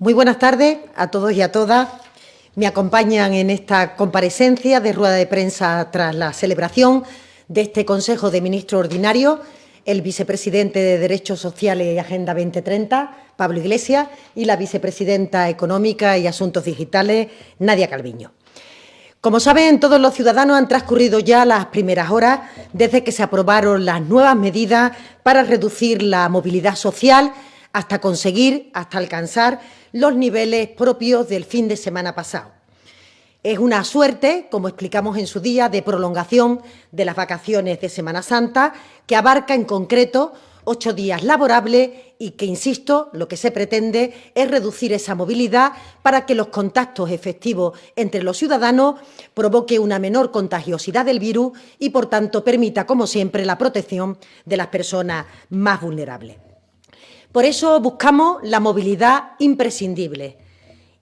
Muy buenas tardes a todos y a todas. Me acompañan en esta comparecencia de rueda de prensa tras la celebración de este Consejo de Ministros Ordinarios el vicepresidente de Derechos Sociales y Agenda 2030, Pablo Iglesias, y la vicepresidenta Económica y Asuntos Digitales, Nadia Calviño. Como saben, todos los ciudadanos han transcurrido ya las primeras horas desde que se aprobaron las nuevas medidas para reducir la movilidad social hasta alcanzar los niveles propios del fin de semana pasado. Es una suerte, como explicamos en su día, de prolongación de las vacaciones de Semana Santa, que abarca en concreto 8 días laborables y que, insisto, lo que se pretende es reducir esa movilidad para que los contactos efectivos entre los ciudadanos provoque una menor contagiosidad del virus y, por tanto, permita, como siempre, la protección de las personas más vulnerables. Por eso buscamos la movilidad imprescindible.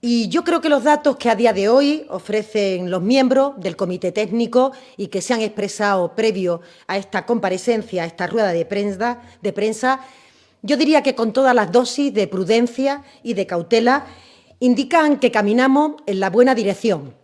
Y yo creo que los datos que a día de hoy ofrecen los miembros del Comité Técnico y que se han expresado previo a esta comparecencia, a esta rueda de prensa, yo diría que con todas las dosis de prudencia y de cautela, indican que caminamos en la buena dirección,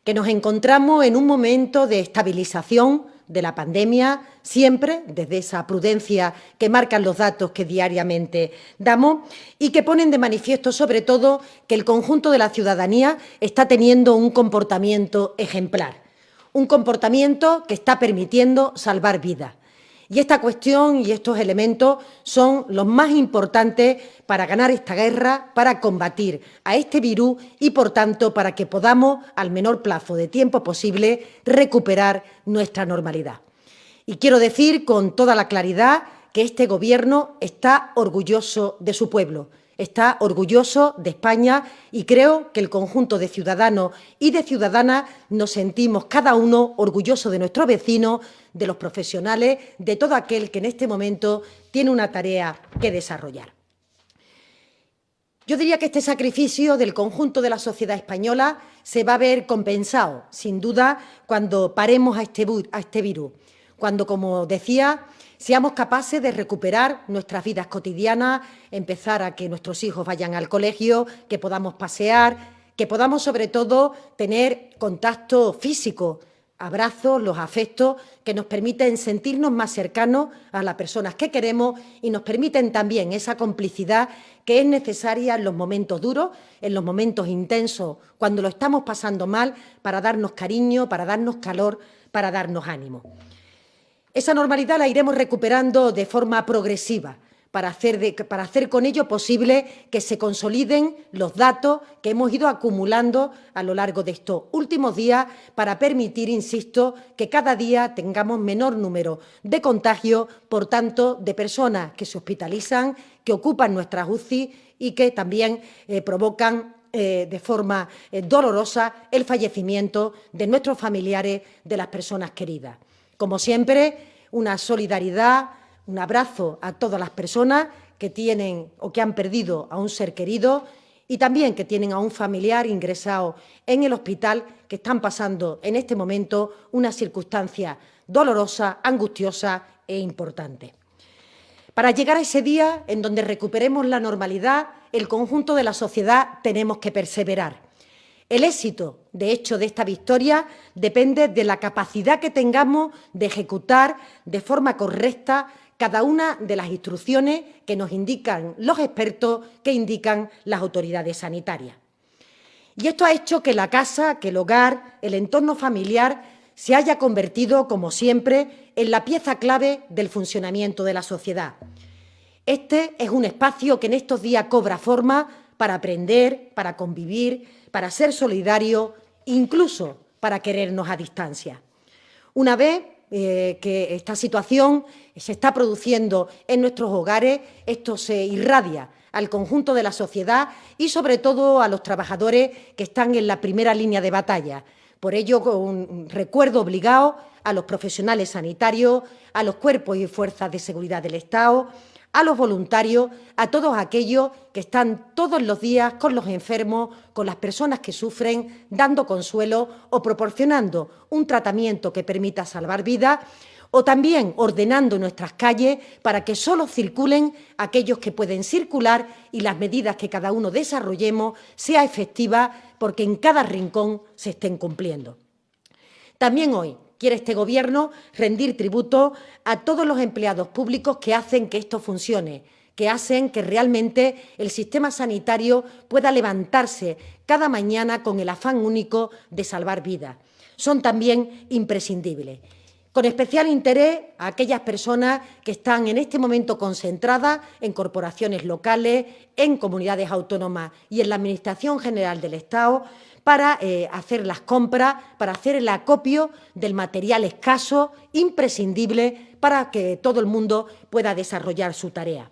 que nos encontramos en un momento de estabilización de la pandemia, siempre desde esa prudencia que marcan los datos que diariamente damos y que ponen de manifiesto, sobre todo, que el conjunto de la ciudadanía está teniendo un comportamiento ejemplar, un comportamiento que está permitiendo salvar vidas. Y esta cuestión y estos elementos son los más importantes para ganar esta guerra, para combatir a este virus y, por tanto, para que podamos, al menor plazo de tiempo posible, recuperar nuestra normalidad. Y quiero decir con toda la claridad que este Gobierno está orgulloso de su pueblo, está orgulloso de España y creo que el conjunto de ciudadanos y de ciudadanas nos sentimos cada uno orgulloso de nuestros vecinos, de los profesionales, de todo aquel que en este momento tiene una tarea que desarrollar. Yo diría que este sacrificio del conjunto de la sociedad española se va a ver compensado, sin duda, cuando paremos a este virus, cuando, como decía, seamos capaces de recuperar nuestras vidas cotidianas, empezar a que nuestros hijos vayan al colegio, que podamos pasear, que podamos, sobre todo, tener contacto físico, abrazos, los afectos que nos permiten sentirnos más cercanos a las personas que queremos y nos permiten también esa complicidad que es necesaria en los momentos duros, en los momentos intensos, cuando lo estamos pasando mal, para darnos cariño, para darnos calor, para darnos ánimo. Esa normalidad la iremos recuperando de forma progresiva para hacer con ello posible que se consoliden los datos que hemos ido acumulando a lo largo de estos últimos días para permitir, insisto, que cada día tengamos menor número de contagios, por tanto, de personas que se hospitalizan, que ocupan nuestras UCI y que también provocan de forma dolorosa el fallecimiento de nuestros familiares, de las personas queridas. Como siempre, una solidaridad, un abrazo a todas las personas que tienen o que han perdido a un ser querido y también que tienen a un familiar ingresado en el hospital, que están pasando en este momento una circunstancia dolorosa, angustiosa e importante. Para llegar a ese día en donde recuperemos la normalidad, el conjunto de la sociedad tenemos que perseverar. El éxito, de hecho, de esta victoria depende de la capacidad que tengamos de ejecutar de forma correcta cada una de las instrucciones que nos indican los expertos, que indican las autoridades sanitarias. Y esto ha hecho que la casa, que el hogar, el entorno familiar se haya convertido, como siempre, en la pieza clave del funcionamiento de la sociedad. Este es un espacio que en estos días cobra forma para aprender, para convivir, para ser solidarios, incluso para querernos a distancia. Una vez que esta situación se está produciendo en nuestros hogares, esto se irradia al conjunto de la sociedad y, sobre todo, a los trabajadores que están en la primera línea de batalla. Por ello, con un recuerdo obligado a los profesionales sanitarios, a los cuerpos y fuerzas de seguridad del Estado, a los voluntarios, a todos aquellos que están todos los días con los enfermos, con las personas que sufren, dando consuelo o proporcionando un tratamiento que permita salvar vidas, o también ordenando nuestras calles para que solo circulen aquellos que pueden circular y las medidas que cada uno desarrollemos sea efectiva porque en cada rincón se estén cumpliendo. También hoy quiere este Gobierno rendir tributo a todos los empleados públicos que hacen que esto funcione, que hacen que realmente el sistema sanitario pueda levantarse cada mañana con el afán único de salvar vidas. Son también imprescindibles. Con especial interés a aquellas personas que están en este momento concentradas en corporaciones locales, en comunidades autónomas y en la Administración General del Estado, para hacer las compras, para hacer el acopio del material escaso, imprescindible para que todo el mundo pueda desarrollar su tarea.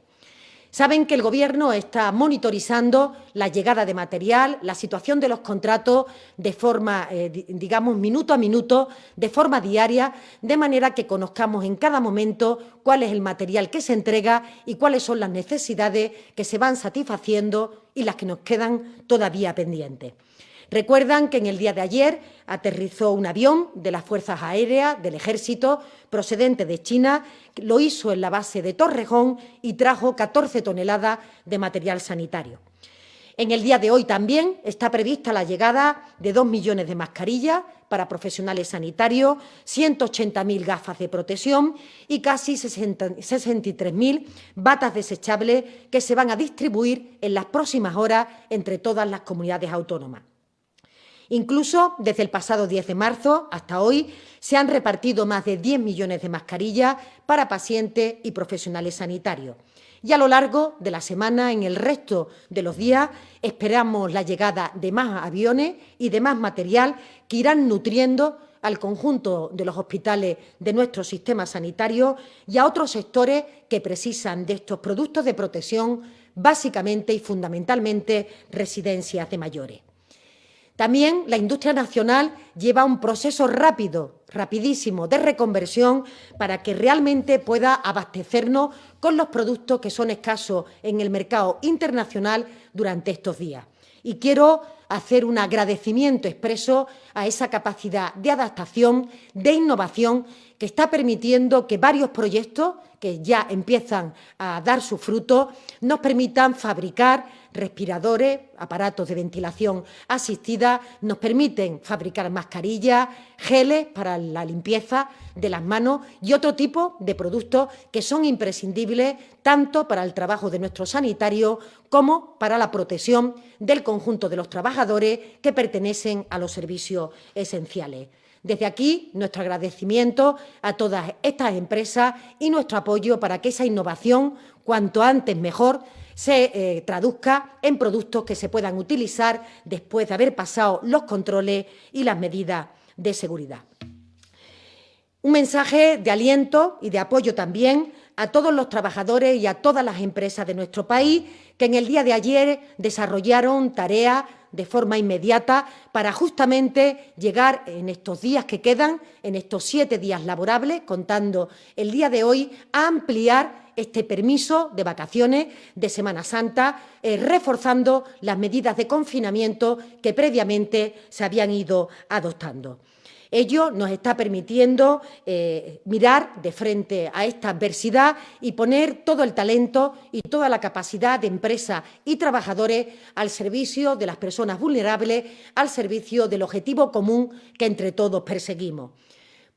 Saben que el Gobierno está monitorizando la llegada de material, la situación de los contratos de forma, digamos, minuto a minuto, de forma diaria, de manera que conozcamos en cada momento cuál es el material que se entrega y cuáles son las necesidades que se van satisfaciendo y las que nos quedan todavía pendientes. Recuerdan que en el día de ayer aterrizó un avión de las Fuerzas Aéreas del Ejército procedente de China, lo hizo en la base de Torrejón y trajo 14 toneladas de material sanitario. En el día de hoy también está prevista la llegada de 2 millones de mascarillas para profesionales sanitarios, 180.000 gafas de protección y casi 63.000 batas desechables que se van a distribuir en las próximas horas entre todas las comunidades autónomas. Incluso desde el pasado 10 de marzo hasta hoy se han repartido más de 10 millones de mascarillas para pacientes y profesionales sanitarios. Y a lo largo de la semana, en el resto de los días, esperamos la llegada de más aviones y de más material que irán nutriendo al conjunto de los hospitales de nuestro sistema sanitario y a otros sectores que precisan de estos productos de protección, básicamente y fundamentalmente residencias de mayores. También la industria nacional lleva un proceso rapidísimo de reconversión para que realmente pueda abastecernos con los productos que son escasos en el mercado internacional durante estos días. Y quiero hacer un agradecimiento expreso a esa capacidad de adaptación, de innovación, que está permitiendo que varios proyectos que ya empiezan a dar su fruto nos permitan fabricar respiradores, aparatos de ventilación asistida, nos permiten fabricar mascarillas, geles para la limpieza de las manos y otro tipo de productos que son imprescindibles tanto para el trabajo de nuestros sanitarios como para la protección del conjunto de los trabajadores que pertenecen a los servicios esenciales. Desde aquí, nuestro agradecimiento a todas estas empresas y nuestro apoyo para que esa innovación, cuanto antes mejor, se traduzca en productos que se puedan utilizar después de haber pasado los controles y las medidas de seguridad. Un mensaje de aliento y de apoyo también a todos los trabajadores y a todas las empresas de nuestro país que en el día de ayer desarrollaron tareas de forma inmediata para justamente llegar en estos días que quedan, en estos 7 días laborables, contando el día de hoy, a ampliar este permiso de vacaciones de Semana Santa, reforzando las medidas de confinamiento que previamente se habían ido adoptando. Ello nos está permitiendo mirar de frente a esta adversidad y poner todo el talento y toda la capacidad de empresas y trabajadores al servicio de las personas vulnerables, al servicio del objetivo común que entre todos perseguimos.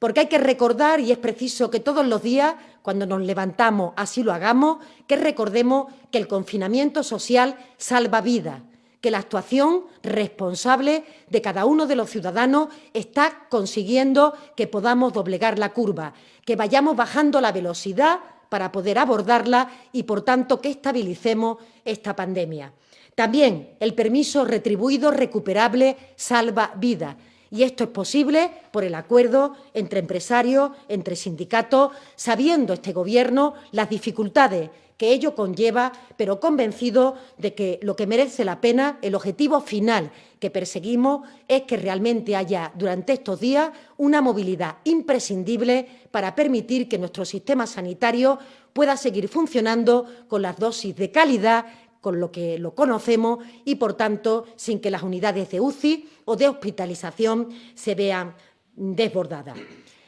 Porque hay que recordar, y es preciso que todos los días, cuando nos levantamos, así lo hagamos, que recordemos que el confinamiento social salva vidas, que la actuación responsable de cada uno de los ciudadanos está consiguiendo que podamos doblegar la curva, que vayamos bajando la velocidad para poder abordarla y, por tanto, que estabilicemos esta pandemia. También el permiso retribuido recuperable salva vidas. Y esto es posible por el acuerdo entre empresarios, entre sindicatos, sabiendo este Gobierno las dificultades que ello conlleva, pero convencido de que lo que merece la pena, el objetivo final que perseguimos, es que realmente haya durante estos días una movilidad imprescindible para permitir que nuestro sistema sanitario pueda seguir funcionando con las dosis de calidad, con lo que lo conocemos y, por tanto, sin que las unidades de UCI o de hospitalización se vean desbordadas.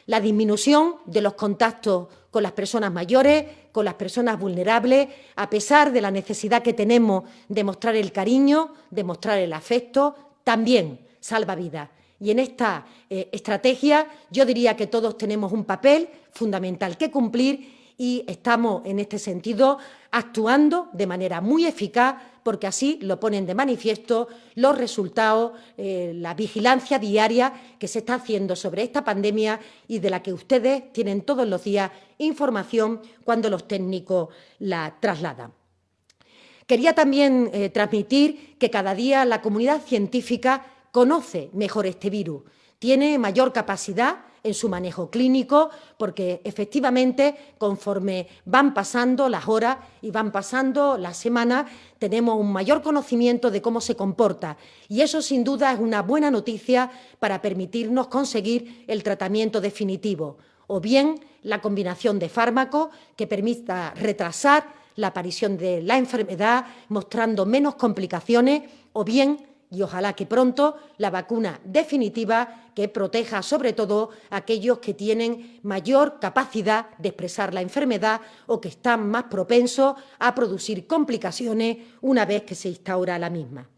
la disminución de los contactos con las personas mayores, con las personas vulnerables, a pesar de la necesidad que tenemos de mostrar el cariño, de mostrar el afecto, también salva vidas. Y en esta estrategia yo diría que todos tenemos un papel fundamental que cumplir y estamos en este sentido actuando de manera muy eficaz porque así lo ponen de manifiesto los resultados, la vigilancia diaria que se está haciendo sobre esta pandemia y de la que ustedes tienen todos los días información cuando los técnicos la trasladan. Quería también transmitir que cada día la comunidad científica conoce mejor este virus, tiene mayor capacidad en su manejo clínico, porque efectivamente, conforme van pasando las horas y van pasando las semanas, tenemos un mayor conocimiento de cómo se comporta. Y eso, sin duda, es una buena noticia para permitirnos conseguir el tratamiento definitivo, o bien la combinación de fármacos que permita retrasar la aparición de la enfermedad, mostrando menos complicaciones, o bien, y ojalá que pronto, la vacuna definitiva que proteja sobre todo a aquellos que tienen mayor capacidad de expresar la enfermedad o que están más propensos a producir complicaciones una vez que se instaura la misma.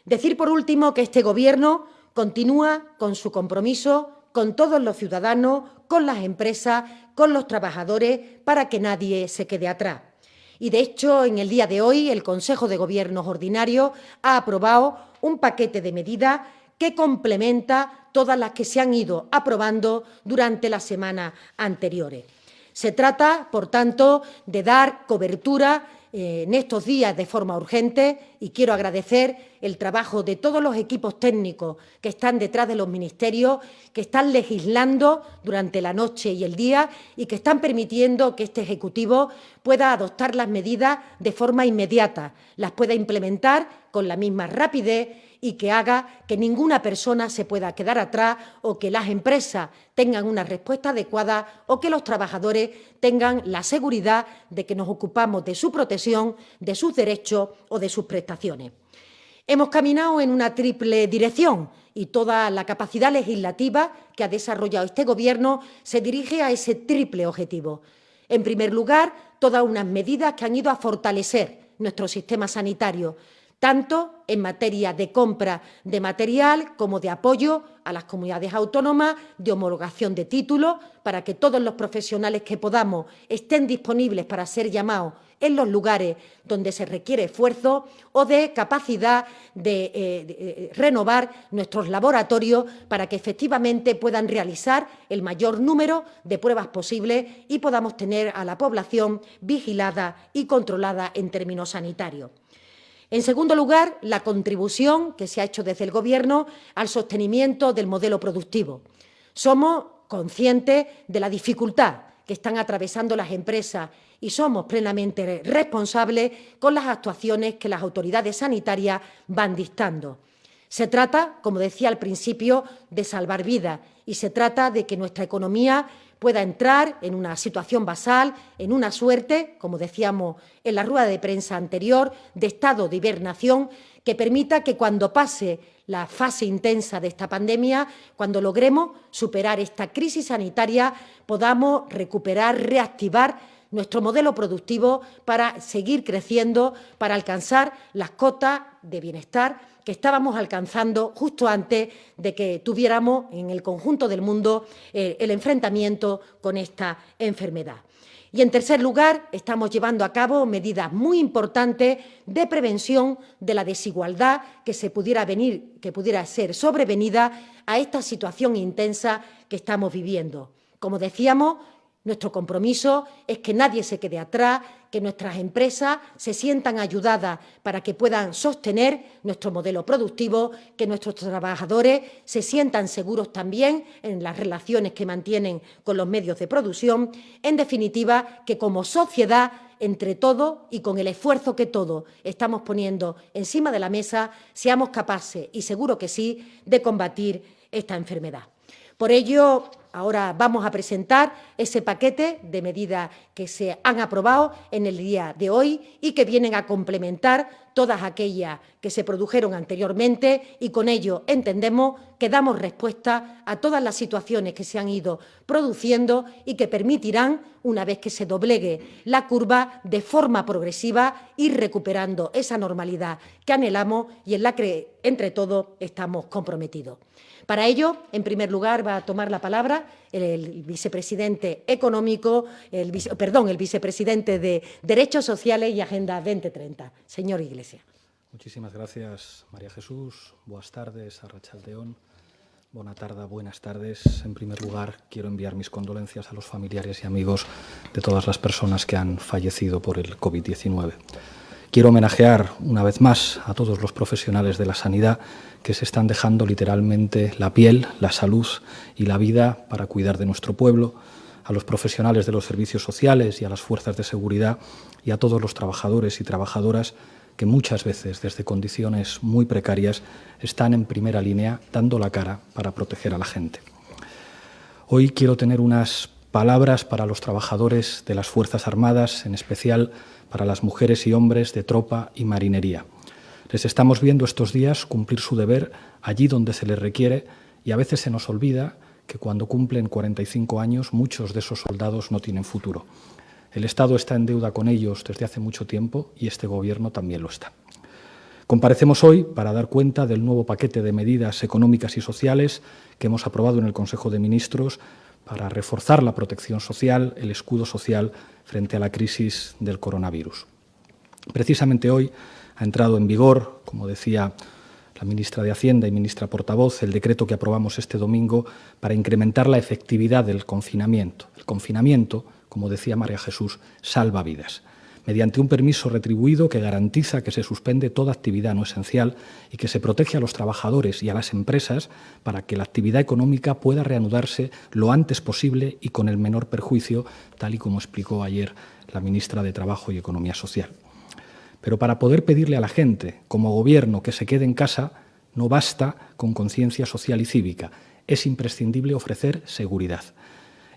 Decir, por último, que este Gobierno continúa con su compromiso con todos los ciudadanos, con las empresas, con los trabajadores, para que nadie se quede atrás. Y, de hecho, en el día de hoy, el Consejo de Gobiernos Ordinario ha aprobado un paquete de medidas que complementa todas las que se han ido aprobando durante las semanas anteriores. Se trata, por tanto, de dar cobertura en estos días de forma urgente y quiero agradecer el trabajo de todos los equipos técnicos que están detrás de los ministerios, que están legislando durante la noche y el día y que están permitiendo que este Ejecutivo pueda adoptar las medidas de forma inmediata, las pueda implementar con la misma rapidez y que haga que ninguna persona se pueda quedar atrás o que las empresas tengan una respuesta adecuada o que los trabajadores tengan la seguridad de que nos ocupamos de su protección, de sus derechos o de sus prestaciones. Hemos caminado en una triple dirección y toda la capacidad legislativa que ha desarrollado este Gobierno se dirige a ese triple objetivo. En primer lugar, todas unas medidas que han ido a fortalecer nuestro sistema sanitario, tanto en materia de compra de material como de apoyo a las comunidades autónomas, de homologación de títulos, para que todos los profesionales que podamos estén disponibles para ser llamados en los lugares donde se requiere esfuerzo, o de capacidad de renovar nuestros laboratorios para que efectivamente puedan realizar el mayor número de pruebas posibles y podamos tener a la población vigilada y controlada en términos sanitarios. En segundo lugar, la contribución que se ha hecho desde el Gobierno al sostenimiento del modelo productivo. Somos conscientes de la dificultad que están atravesando las empresas y somos plenamente responsables con las actuaciones que las autoridades sanitarias van dictando. Se trata, como decía al principio, de salvar vidas y se trata de que nuestra economía pueda entrar en una situación basal, en una suerte, como decíamos en la rueda de prensa anterior, de estado de hibernación que permita que cuando pase la fase intensa de esta pandemia, cuando logremos superar esta crisis sanitaria, podamos recuperar, reactivar nuestro modelo productivo para seguir creciendo, para alcanzar las cotas de bienestar que estábamos alcanzando justo antes de que tuviéramos en el conjunto del mundo el enfrentamiento con esta enfermedad. Y, en tercer lugar, estamos llevando a cabo medidas muy importantes de prevención de la desigualdad que pudiera ser sobrevenida a esta situación intensa que estamos viviendo. Como decíamos, nuestro compromiso es que nadie se quede atrás, que nuestras empresas se sientan ayudadas para que puedan sostener nuestro modelo productivo, que nuestros trabajadores se sientan seguros también en las relaciones que mantienen con los medios de producción. En definitiva, que como sociedad, entre todos y con el esfuerzo que todos estamos poniendo encima de la mesa, seamos capaces, y seguro que sí, de combatir esta enfermedad. Por ello, ahora vamos a presentar ese paquete de medidas que se han aprobado en el día de hoy y que vienen a complementar todas aquellas que se produjeron anteriormente y con ello entendemos que damos respuesta a todas las situaciones que se han ido produciendo y que permitirán, una vez que se doblegue la curva, de forma progresiva ir recuperando esa normalidad que anhelamos y en la que entre todos estamos comprometidos. Para ello, en primer lugar, va a tomar la palabra el vicepresidente económico, el vicepresidente de Derechos Sociales y Agenda 2030, señor Iglesias. Muchísimas gracias, María Jesús. Buenas tardes, Arratsaldeon. Buenas tardes. En primer lugar, quiero enviar mis condolencias a los familiares y amigos de todas las personas que han fallecido por el COVID-19. Quiero homenajear una vez más a todos los profesionales de la sanidad que se están dejando literalmente la piel, la salud y la vida para cuidar de nuestro pueblo, a los profesionales de los servicios sociales y a las fuerzas de seguridad y a todos los trabajadores y trabajadoras que muchas veces desde condiciones muy precarias están en primera línea dando la cara para proteger a la gente. Hoy quiero tener unas palabras para los trabajadores de las Fuerzas Armadas, en especial para las mujeres y hombres de tropa y marinería. Les estamos viendo estos días cumplir su deber allí donde se les requiere y a veces se nos olvida que cuando cumplen 45 años muchos de esos soldados no tienen futuro. El Estado está en deuda con ellos desde hace mucho tiempo y este Gobierno también lo está. Comparecemos hoy para dar cuenta del nuevo paquete de medidas económicas y sociales que hemos aprobado en el Consejo de Ministros para reforzar la protección social, el escudo social frente a la crisis del coronavirus. Precisamente hoy ha entrado en vigor, como decía la ministra de Hacienda y ministra portavoz, el decreto que aprobamos este domingo para incrementar la efectividad del confinamiento. El confinamiento, como decía María Jesús, salva vidas, mediante un permiso retribuido que garantiza que se suspende toda actividad no esencial y que se protege a los trabajadores y a las empresas para que la actividad económica pueda reanudarse lo antes posible y con el menor perjuicio, tal y como explicó ayer la ministra de Trabajo y Economía Social. Pero para poder pedirle a la gente, como Gobierno, que se quede en casa, no basta con conciencia social y cívica. Es imprescindible ofrecer seguridad.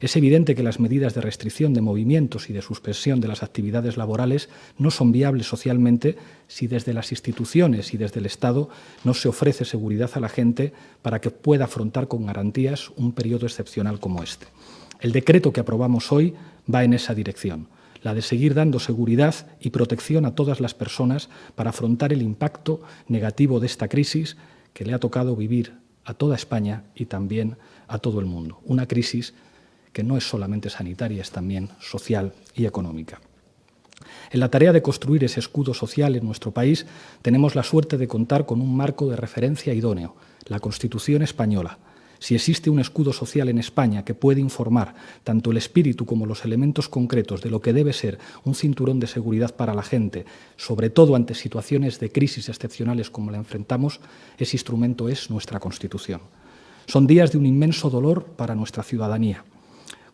Es evidente que las medidas de restricción de movimientos y de suspensión de las actividades laborales no son viables socialmente si desde las instituciones y desde el Estado no se ofrece seguridad a la gente para que pueda afrontar con garantías un periodo excepcional como este. El decreto que aprobamos hoy va en esa dirección, la de seguir dando seguridad y protección a todas las personas para afrontar el impacto negativo de esta crisis que le ha tocado vivir a toda España y también a todo el mundo. Una crisis que no es solamente sanitaria, es también social y económica. En la tarea de construir ese escudo social en nuestro país tenemos la suerte de contar con un marco de referencia idóneo, la Constitución española. Si existe un escudo social en España que puede informar tanto el espíritu como los elementos concretos de lo que debe ser un cinturón de seguridad para la gente, sobre todo ante situaciones de crisis excepcionales como la enfrentamos, ese instrumento es nuestra Constitución. Son días de un inmenso dolor para nuestra ciudadanía.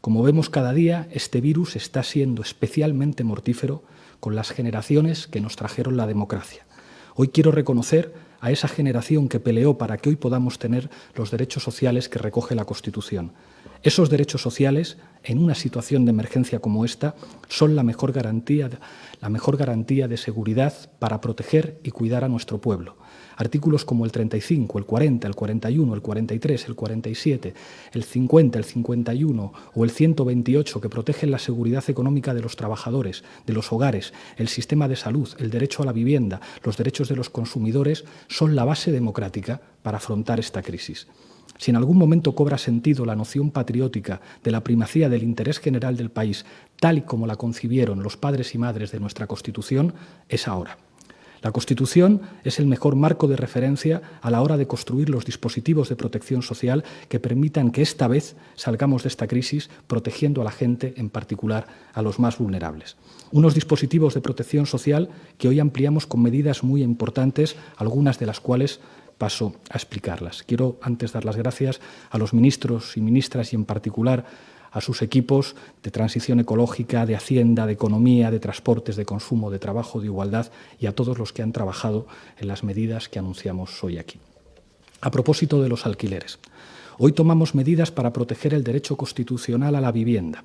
Como vemos cada día, este virus está siendo especialmente mortífero con las generaciones que nos trajeron la democracia. Hoy quiero reconocer a esa generación que peleó para que hoy podamos tener los derechos sociales que recoge la Constitución. Esos derechos sociales, en una situación de emergencia como esta, son la mejor garantía de seguridad para proteger y cuidar a nuestro pueblo. Artículos como el 35, el 40, el 41, el 43, el 47, el 50, el 51 o el 128 que protegen la seguridad económica de los trabajadores, de los hogares, el sistema de salud, el derecho a la vivienda, los derechos de los consumidores, son la base democrática para afrontar esta crisis. Si en algún momento cobra sentido la noción patriótica de la primacía del interés general del país, tal y como la concibieron los padres y madres de nuestra Constitución, es ahora. La Constitución es el mejor marco de referencia a la hora de construir los dispositivos de protección social que permitan que esta vez salgamos de esta crisis protegiendo a la gente, en particular a los más vulnerables. Unos dispositivos de protección social que hoy ampliamos con medidas muy importantes, algunas de las cuales paso a explicarlas. Quiero antes dar las gracias a los ministros y ministras y en particular a sus equipos de transición ecológica, de Hacienda, de Economía, de Transportes, de Consumo, de Trabajo, de Igualdad y a todos los que han trabajado en las medidas que anunciamos hoy aquí. A propósito de los alquileres, hoy tomamos medidas para proteger el derecho constitucional a la vivienda.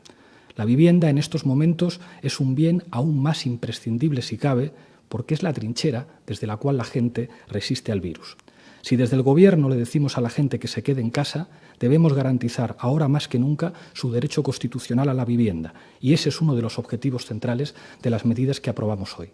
La vivienda en estos momentos es un bien aún más imprescindible si cabe, porque es la trinchera desde la cual la gente resiste al virus. Si desde el Gobierno le decimos a la gente que se quede en casa, debemos garantizar ahora más que nunca su derecho constitucional a la vivienda, y ese es uno de los objetivos centrales de las medidas que aprobamos hoy.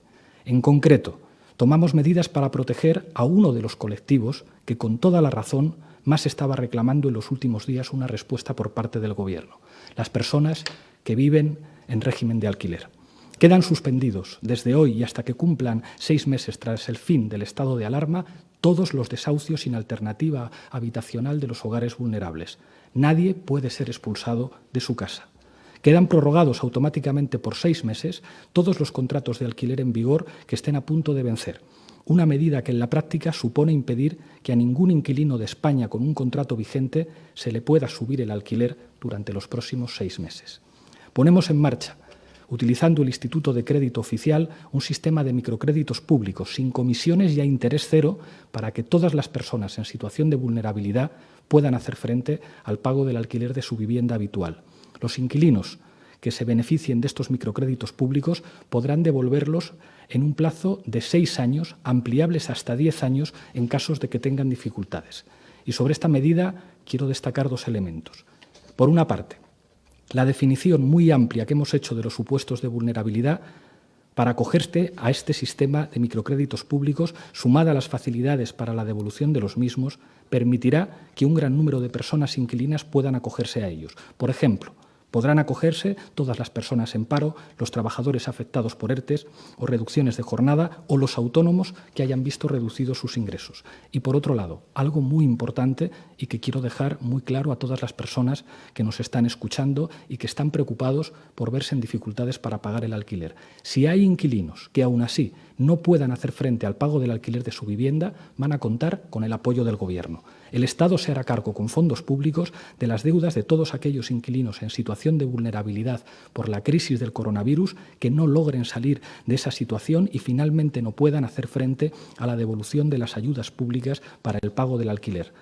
En concreto, tomamos medidas para proteger a uno de los colectivos que, con toda la razón, más estaba reclamando en los últimos días una respuesta por parte del Gobierno: las personas que viven en régimen de alquiler. Quedan suspendidos desde hoy y hasta que cumplan 6 meses tras el fin del estado de alarma todos los desahucios sin alternativa habitacional de los hogares vulnerables. Nadie puede ser expulsado de su casa. Quedan prorrogados automáticamente por 6 meses todos los contratos de alquiler en vigor que estén a punto de vencer. Una medida que en la práctica supone impedir que a ningún inquilino de España con un contrato vigente se le pueda subir el alquiler durante los próximos 6 meses. Ponemos en marcha, utilizando el Instituto de Crédito Oficial, un sistema de microcréditos públicos sin comisiones y a interés cero para que todas las personas en situación de vulnerabilidad puedan hacer frente al pago del alquiler de su vivienda habitual. Los inquilinos que se beneficien de estos microcréditos públicos podrán devolverlos en un plazo de 6 años, ampliables hasta 10 años en casos de que tengan dificultades. Y sobre esta medida quiero destacar 2 elementos. Por una parte, la definición muy amplia que hemos hecho de los supuestos de vulnerabilidad para acogerse a este sistema de microcréditos públicos, sumada a las facilidades para la devolución de los mismos, permitirá que un gran número de personas inquilinas puedan acogerse a ellos. Por ejemplo, podrán acogerse todas las personas en paro, los trabajadores afectados por ERTEs o reducciones de jornada o los autónomos que hayan visto reducidos sus ingresos. Y por otro lado, algo muy importante y que quiero dejar muy claro a todas las personas que nos están escuchando y que están preocupados por verse en dificultades para pagar el alquiler. Si hay inquilinos que aún así no puedan hacer frente al pago del alquiler de su vivienda, van a contar con el apoyo del Gobierno. El Estado se hará cargo con fondos públicos de las deudas de todos aquellos inquilinos en situación de vulnerabilidad por la crisis del coronavirus que no logren salir de esa situación y finalmente no puedan hacer frente a la devolución de las ayudas públicas para el pago del alquiler.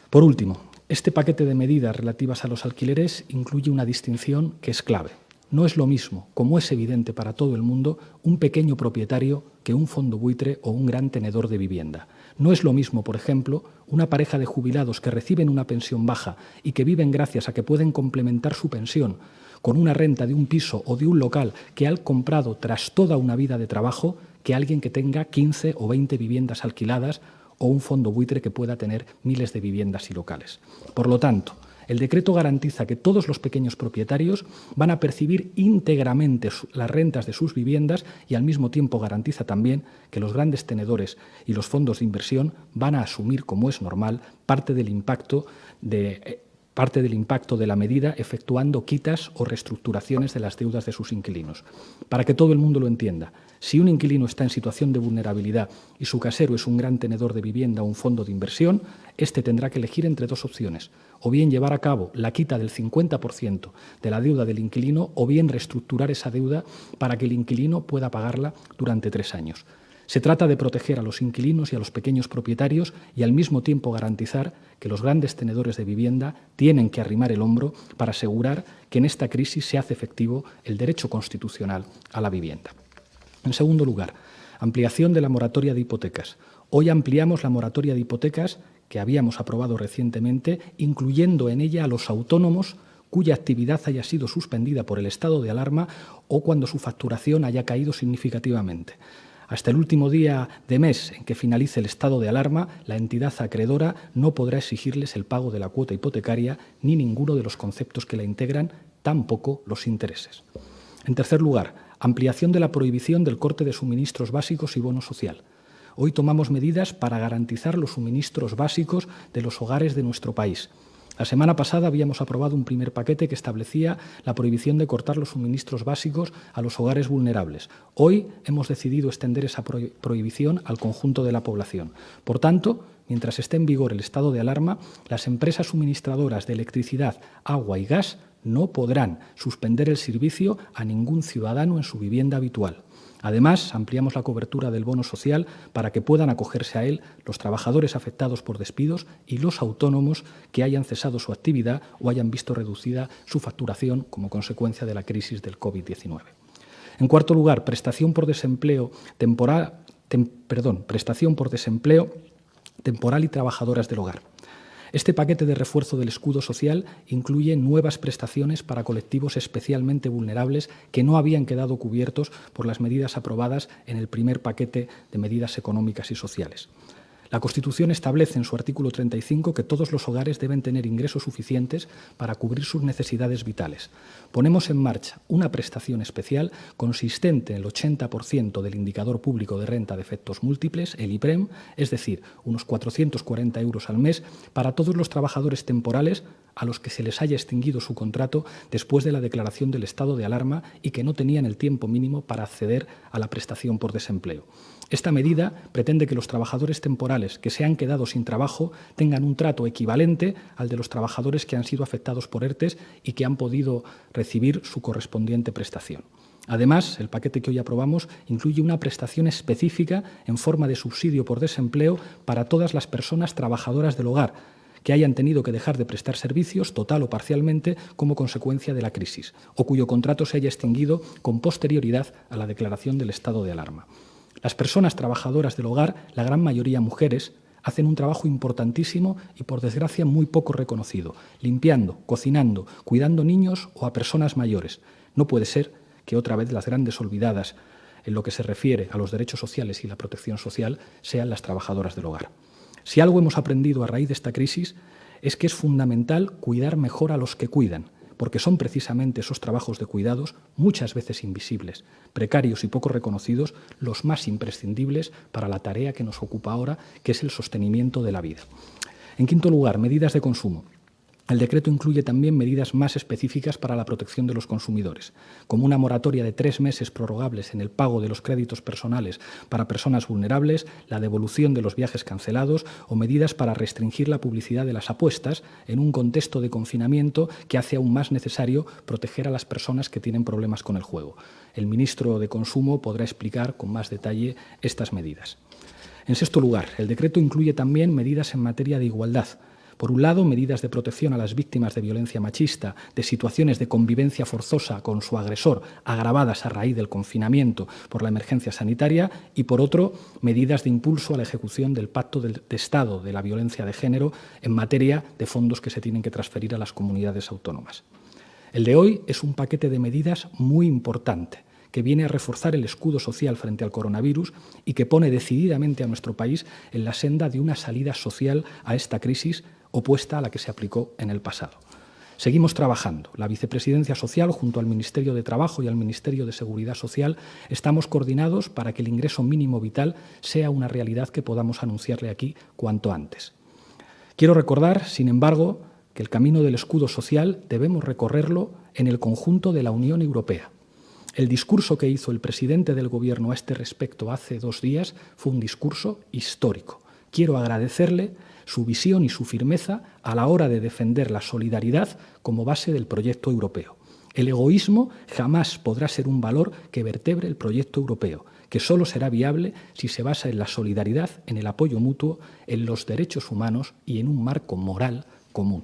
Por último, este paquete de medidas relativas a los alquileres incluye una distinción que es clave. No es lo mismo, como es evidente para todo el mundo, un pequeño propietario que un fondo buitre o un gran tenedor de vivienda. No es lo mismo, por ejemplo, una pareja de jubilados que reciben una pensión baja y que viven gracias a que pueden complementar su pensión con una renta de un piso o de un local que han comprado tras toda una vida de trabajo, que alguien que tenga 15 o 20 viviendas alquiladas o un fondo buitre que pueda tener miles de viviendas y locales. Por lo tanto, el decreto garantiza que todos los pequeños propietarios van a percibir íntegramente las rentas de sus viviendas y al mismo tiempo garantiza también que los grandes tenedores y los fondos de inversión van a asumir, como es normal, parte del impacto de la medida efectuando quitas o reestructuraciones de las deudas de sus inquilinos. Para que todo el mundo lo entienda, si un inquilino está en situación de vulnerabilidad y su casero es un gran tenedor de vivienda o un fondo de inversión, éste tendrá que elegir entre 2 opciones: o bien llevar a cabo la quita del 50% de la deuda del inquilino o bien reestructurar esa deuda para que el inquilino pueda pagarla durante 3 años. Se trata de proteger a los inquilinos y a los pequeños propietarios y al mismo tiempo garantizar que los grandes tenedores de vivienda tienen que arrimar el hombro para asegurar que en esta crisis se hace efectivo el derecho constitucional a la vivienda. En segundo lugar, ampliación de la moratoria de hipotecas. Hoy ampliamos la moratoria de hipotecas que habíamos aprobado recientemente, incluyendo en ella a los autónomos cuya actividad haya sido suspendida por el estado de alarma o cuando su facturación haya caído significativamente. Hasta el último día de mes en que finalice el estado de alarma, la entidad acreedora no podrá exigirles el pago de la cuota hipotecaria ni ninguno de los conceptos que la integran, tampoco los intereses. En tercer lugar, ampliación de la prohibición del corte de suministros básicos y bono social. Hoy tomamos medidas para garantizar los suministros básicos de los hogares de nuestro país. La semana pasada habíamos aprobado un primer paquete que establecía la prohibición de cortar los suministros básicos a los hogares vulnerables. Hoy hemos decidido extender esa prohibición al conjunto de la población. Por tanto, mientras esté en vigor el estado de alarma, las empresas suministradoras de electricidad, agua y gas no podrán suspender el servicio a ningún ciudadano en su vivienda habitual. Además, ampliamos la cobertura del bono social para que puedan acogerse a él los trabajadores afectados por despidos y los autónomos que hayan cesado su actividad o hayan visto reducida su facturación como consecuencia de la crisis del COVID-19. En cuarto lugar, prestación por desempleo temporal y trabajadoras del hogar. Este paquete de refuerzo del escudo social incluye nuevas prestaciones para colectivos especialmente vulnerables que no habían quedado cubiertos por las medidas aprobadas en el primer paquete de medidas económicas y sociales. La Constitución establece en su artículo 35 que todos los hogares deben tener ingresos suficientes para cubrir sus necesidades vitales. Ponemos en marcha una prestación especial consistente en el 80% del indicador público de renta de efectos múltiples, el IPREM, es decir, unos 440 euros al mes para todos los trabajadores temporales a los que se les haya extinguido su contrato después de la declaración del estado de alarma y que no tenían el tiempo mínimo para acceder a la prestación por desempleo. Esta medida pretende que los trabajadores temporales que se han quedado sin trabajo tengan un trato equivalente al de los trabajadores que han sido afectados por ERTEs y que han podido recibir su correspondiente prestación. Además, el paquete que hoy aprobamos incluye una prestación específica en forma de subsidio por desempleo para todas las personas trabajadoras del hogar que hayan tenido que dejar de prestar servicios, total o parcialmente, como consecuencia de la crisis, o cuyo contrato se haya extinguido con posterioridad a la declaración del estado de alarma. Las personas trabajadoras del hogar, la gran mayoría mujeres, hacen un trabajo importantísimo y, por desgracia, muy poco reconocido, limpiando, cocinando, cuidando niños o a personas mayores. No puede ser que otra vez las grandes olvidadas en lo que se refiere a los derechos sociales y la protección social sean las trabajadoras del hogar. Si algo hemos aprendido a raíz de esta crisis es que es fundamental cuidar mejor a los que cuidan, porque son precisamente esos trabajos de cuidados, muchas veces invisibles, precarios y poco reconocidos, los más imprescindibles para la tarea que nos ocupa ahora, que es el sostenimiento de la vida. En quinto lugar, medidas de consumo. El decreto incluye también medidas más específicas para la protección de los consumidores, como una moratoria de 3 meses prorrogables en el pago de los créditos personales para personas vulnerables, la devolución de los viajes cancelados o medidas para restringir la publicidad de las apuestas en un contexto de confinamiento que hace aún más necesario proteger a las personas que tienen problemas con el juego. El ministro de Consumo podrá explicar con más detalle estas medidas. En sexto lugar, el decreto incluye también medidas en materia de igualdad. Por un lado, medidas de protección a las víctimas de violencia machista, de situaciones de convivencia forzosa con su agresor agravadas a raíz del confinamiento por la emergencia sanitaria y, por otro, medidas de impulso a la ejecución del Pacto de Estado de la violencia de género en materia de fondos que se tienen que transferir a las comunidades autónomas. El de hoy es un paquete de medidas muy importante que viene a reforzar el escudo social frente al coronavirus y que pone decididamente a nuestro país en la senda de una salida social a esta crisis opuesta a la que se aplicó en el pasado. Seguimos trabajando. La Vicepresidencia Social, junto al Ministerio de Trabajo y al Ministerio de Seguridad Social, estamos coordinados para que el ingreso mínimo vital sea una realidad que podamos anunciarle aquí cuanto antes. Quiero recordar, sin embargo, que el camino del escudo social debemos recorrerlo en el conjunto de la Unión Europea. El discurso que hizo el presidente del Gobierno a este respecto hace 2 días fue un discurso histórico. Quiero agradecerle su visión y su firmeza a la hora de defender la solidaridad como base del proyecto europeo. El egoísmo jamás podrá ser un valor que vertebre el proyecto europeo, que solo será viable si se basa en la solidaridad, en el apoyo mutuo, en los derechos humanos y en un marco moral común.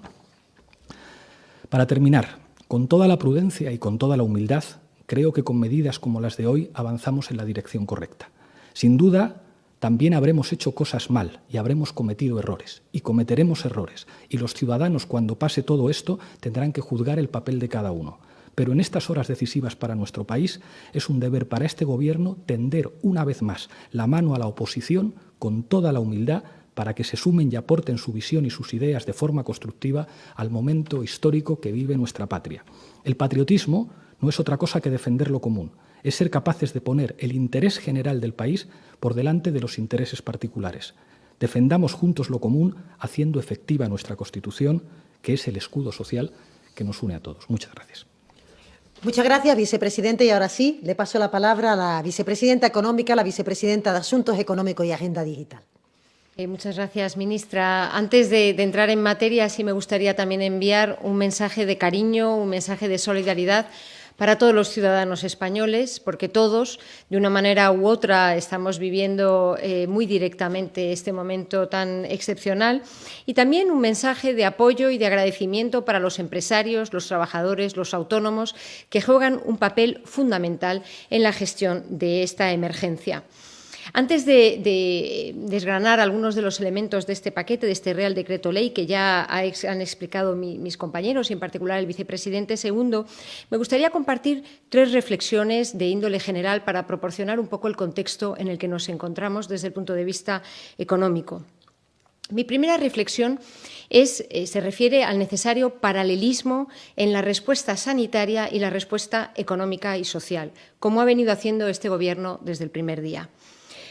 Para terminar, con toda la prudencia y con toda la humildad, creo que con medidas como las de hoy avanzamos en la dirección correcta. Sin duda, también habremos hecho cosas mal y habremos cometido errores y cometeremos errores y los ciudadanos, cuando pase todo esto, tendrán que juzgar el papel de cada uno. Pero en estas horas decisivas para nuestro país es un deber para este Gobierno tender una vez más la mano a la oposición con toda la humildad para que se sumen y aporten su visión y sus ideas de forma constructiva al momento histórico que vive nuestra patria. El patriotismo no es otra cosa que defender lo común, es ser capaces de poner el interés general del país por delante de los intereses particulares. Defendamos juntos lo común, haciendo efectiva nuestra Constitución, que es el escudo social que nos une a todos. Muchas gracias. Muchas gracias, vicepresidente. Y ahora sí, le paso la palabra a la vicepresidenta económica, la vicepresidenta de Asuntos Económicos y Agenda Digital. Muchas gracias, ministra. Antes de entrar en materia, sí me gustaría también enviar un mensaje de cariño, un mensaje de solidaridad para todos los ciudadanos españoles, porque todos, de una manera u otra, estamos viviendo muy directamente este momento tan excepcional. Y también un mensaje de apoyo y de agradecimiento para los empresarios, los trabajadores, los autónomos, que juegan un papel fundamental en la gestión de esta emergencia. Antes de desgranar algunos de los elementos de este paquete, de este Real Decreto Ley, que ya han explicado mis compañeros y en particular el vicepresidente segundo, me gustaría compartir 3 reflexiones de índole general para proporcionar un poco el contexto en el que nos encontramos desde el punto de vista económico. Mi primera reflexión se refiere al necesario paralelismo en la respuesta sanitaria y la respuesta económica y social, como ha venido haciendo este Gobierno desde el primer día.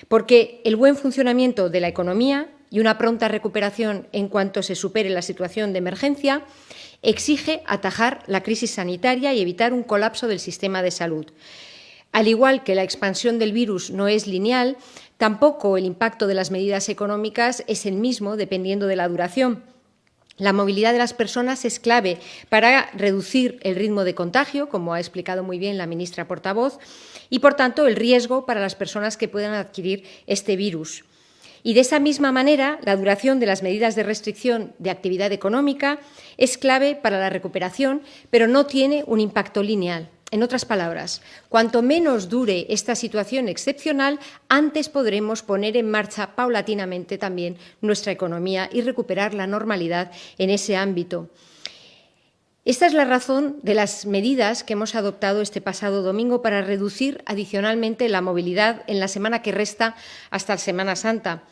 Porque el buen funcionamiento de la economía y una pronta recuperación en cuanto se supere la situación de emergencia exige atajar la crisis sanitaria y evitar un colapso del sistema de salud. Al igual que la expansión del virus no es lineal, tampoco el impacto de las medidas económicas es el mismo dependiendo de la duración. La movilidad de las personas es clave para reducir el ritmo de contagio, como ha explicado muy bien la ministra portavoz, y, por tanto, el riesgo para las personas que puedan adquirir este virus. Y, de esa misma manera, la duración de las medidas de restricción de actividad económica es clave para la recuperación, pero no tiene un impacto lineal. En otras palabras, cuanto menos dure esta situación excepcional, antes podremos poner en marcha paulatinamente también nuestra economía y recuperar la normalidad en ese ámbito. Esta es la razón de las medidas que hemos adoptado este pasado domingo para reducir adicionalmente la movilidad en la semana que resta hasta la Semana Santa.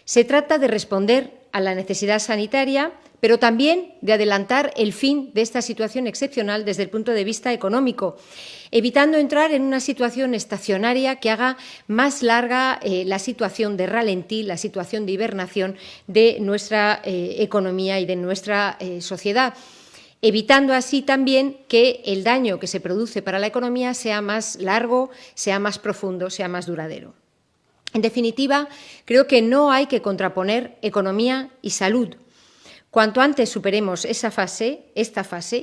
Se trata de responder a la necesidad sanitaria, pero también de adelantar el fin de esta situación excepcional desde el punto de vista económico, evitando entrar en una situación estacionaria que haga más larga la situación de ralentí, la situación de hibernación de nuestra economía y de nuestra sociedad, evitando así también que el daño que se produce para la economía sea más largo, sea más profundo, sea más duradero. En definitiva, creo que no hay que contraponer economía y salud. Cuanto antes superemos esta fase,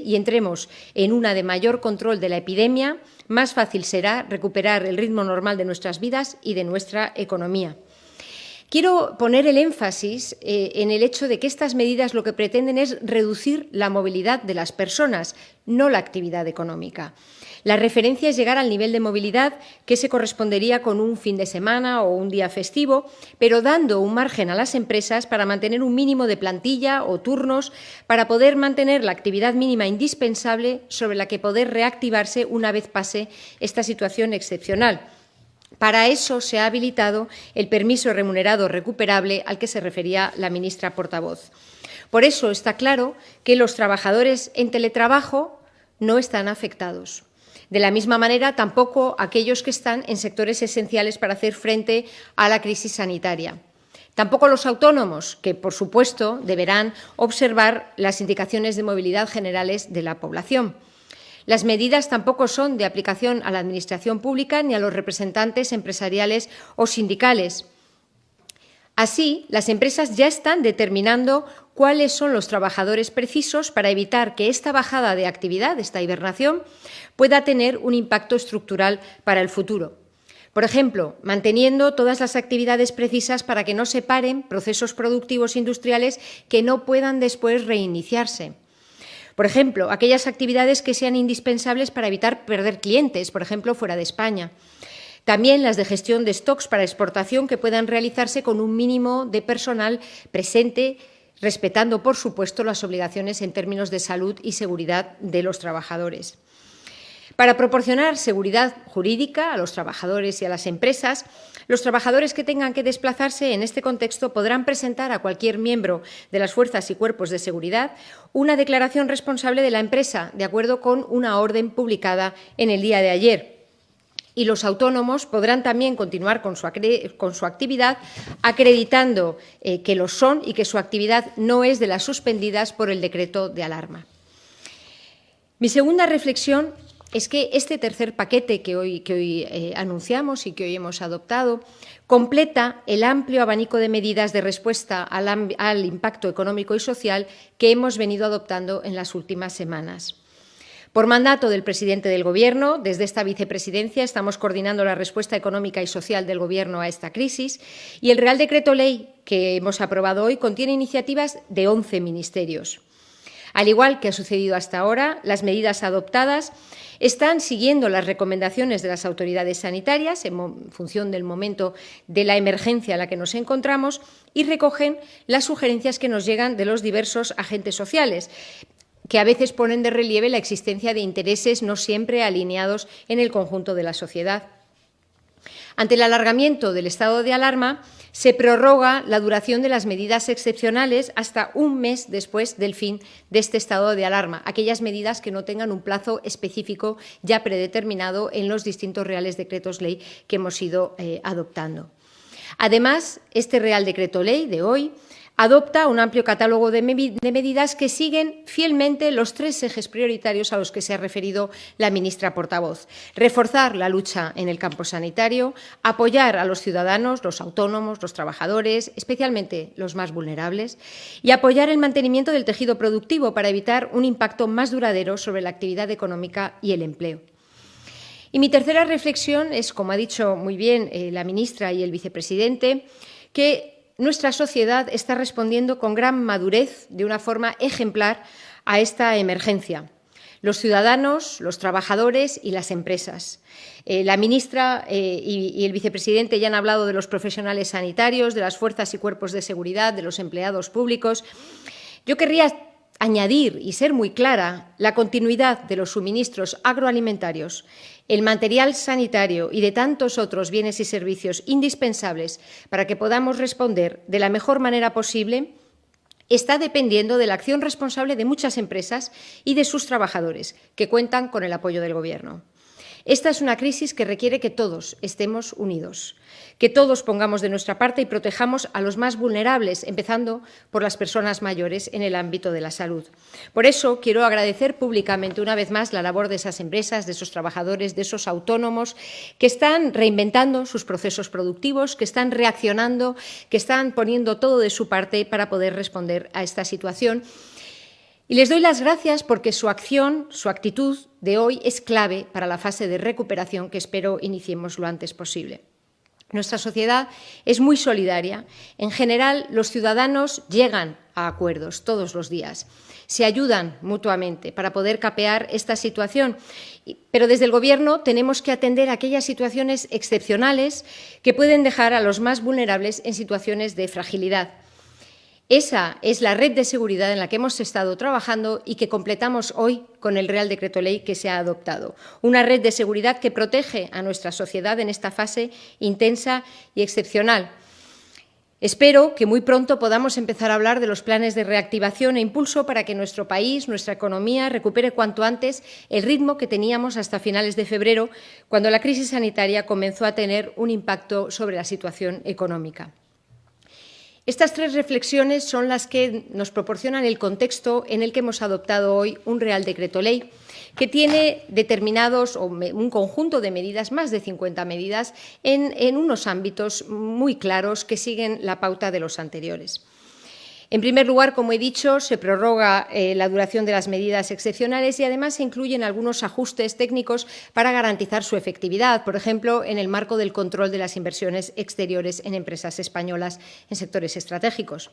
y entremos en una de mayor control de la epidemia, más fácil será recuperar el ritmo normal de nuestras vidas y de nuestra economía. Quiero poner el énfasis en el hecho de que estas medidas lo que pretenden es reducir la movilidad de las personas, no la actividad económica. La referencia es llegar al nivel de movilidad que se correspondería con un fin de semana o un día festivo, pero dando un margen a las empresas para mantener un mínimo de plantilla o turnos para poder mantener la actividad mínima indispensable sobre la que poder reactivarse una vez pase esta situación excepcional. Para eso se ha habilitado el permiso remunerado recuperable al que se refería la ministra portavoz. Por eso está claro que los trabajadores en teletrabajo no están afectados. De la misma manera, tampoco aquellos que están en sectores esenciales para hacer frente a la crisis sanitaria. Tampoco los autónomos, que, por supuesto, deberán observar las indicaciones de movilidad generales de la población. Las medidas tampoco son de aplicación a la Administración pública ni a los representantes empresariales o sindicales. Así, las empresas ya están determinando cuáles son los trabajadores precisos para evitar que esta bajada de actividad, esta hibernación, pueda tener un impacto estructural para el futuro. Por ejemplo, manteniendo todas las actividades precisas para que no se paren procesos productivos industriales que no puedan después reiniciarse. Por ejemplo, aquellas actividades que sean indispensables para evitar perder clientes, por ejemplo, fuera de España. También las de gestión de stocks para exportación que puedan realizarse con un mínimo de personal presente, respetando, por supuesto, las obligaciones en términos de salud y seguridad de los trabajadores. Para proporcionar seguridad jurídica a los trabajadores y a las empresas, los trabajadores que tengan que desplazarse en este contexto podrán presentar a cualquier miembro de las fuerzas y cuerpos de seguridad una declaración responsable de la empresa, de acuerdo con una orden publicada en el día de ayer. Y los autónomos podrán también continuar con su actividad acreditando que lo son y que su actividad no es de las suspendidas por el decreto de alarma. Mi segunda reflexión es que este tercer paquete que hoy anunciamos y que hoy hemos adoptado completa el amplio abanico de medidas de respuesta al impacto económico y social que hemos venido adoptando en las últimas semanas. Por mandato del presidente del Gobierno, desde esta vicepresidencia estamos coordinando la respuesta económica y social del Gobierno a esta crisis y el Real Decreto Ley que hemos aprobado hoy contiene iniciativas de 11 ministerios. Al igual que ha sucedido hasta ahora, las medidas adoptadas están siguiendo las recomendaciones de las autoridades sanitarias en función del momento de la emergencia en la que nos encontramos y recogen las sugerencias que nos llegan de los diversos agentes sociales, que a veces ponen de relieve la existencia de intereses no siempre alineados en el conjunto de la sociedad. Ante el alargamiento del estado de alarma, se prorroga la duración de las medidas excepcionales hasta un mes después del fin de este estado de alarma, aquellas medidas que no tengan un plazo específico ya predeterminado en los distintos reales decretos ley que hemos ido adoptando. Además, este Real Decreto Ley de hoy adopta un amplio catálogo de medidas que siguen fielmente los 3 ejes prioritarios a los que se ha referido la ministra portavoz. Reforzar la lucha en el campo sanitario, apoyar a los ciudadanos, los autónomos, los trabajadores, especialmente los más vulnerables, y apoyar el mantenimiento del tejido productivo para evitar un impacto más duradero sobre la actividad económica y el empleo. Y mi tercera reflexión es, como ha dicho muy bien la ministra y el vicepresidente, que nuestra sociedad está respondiendo con gran madurez, de una forma ejemplar, a esta emergencia. Los ciudadanos, los trabajadores y las empresas. La ministra y el vicepresidente ya han hablado de los profesionales sanitarios, de las fuerzas y cuerpos de seguridad, de los empleados públicos. Yo querría añadir y ser muy clara la continuidad de los suministros agroalimentarios, el material sanitario y de tantos otros bienes y servicios indispensables para que podamos responder de la mejor manera posible está dependiendo de la acción responsable de muchas empresas y de sus trabajadores, que cuentan con el apoyo del Gobierno. Esta es una crisis que requiere que todos estemos unidos, que todos pongamos de nuestra parte y protejamos a los más vulnerables, empezando por las personas mayores en el ámbito de la salud. Por eso quiero agradecer públicamente una vez más la labor de esas empresas, de esos trabajadores, de esos autónomos que están reinventando sus procesos productivos, que están reaccionando, que están poniendo todo de su parte para poder responder a esta situación. Y les doy las gracias porque su acción, su actitud de hoy es clave para la fase de recuperación que espero iniciemos lo antes posible. Nuestra sociedad es muy solidaria. En general, los ciudadanos llegan a acuerdos todos los días. Se ayudan mutuamente para poder capear esta situación. Pero desde el Gobierno tenemos que atender aquellas situaciones excepcionales que pueden dejar a los más vulnerables en situaciones de fragilidad. Esa es la red de seguridad en la que hemos estado trabajando y que completamos hoy con el Real Decreto Ley que se ha adoptado. Una red de seguridad que protege a nuestra sociedad en esta fase intensa y excepcional. Espero que muy pronto podamos empezar a hablar de los planes de reactivación e impulso para que nuestro país, nuestra economía, recupere cuanto antes el ritmo que teníamos hasta finales de febrero, cuando la crisis sanitaria comenzó a tener un impacto sobre la situación económica. Estas 3 reflexiones son las que nos proporcionan el contexto en el que hemos adoptado hoy un Real Decreto Ley que tiene determinados un conjunto de medidas, más de 50 medidas, en unos ámbitos muy claros que siguen la pauta de los anteriores. En primer lugar, como he dicho, se prorroga la duración de las medidas excepcionales y además se incluyen algunos ajustes técnicos para garantizar su efectividad, por ejemplo, en el marco del control de las inversiones exteriores en empresas españolas en sectores estratégicos.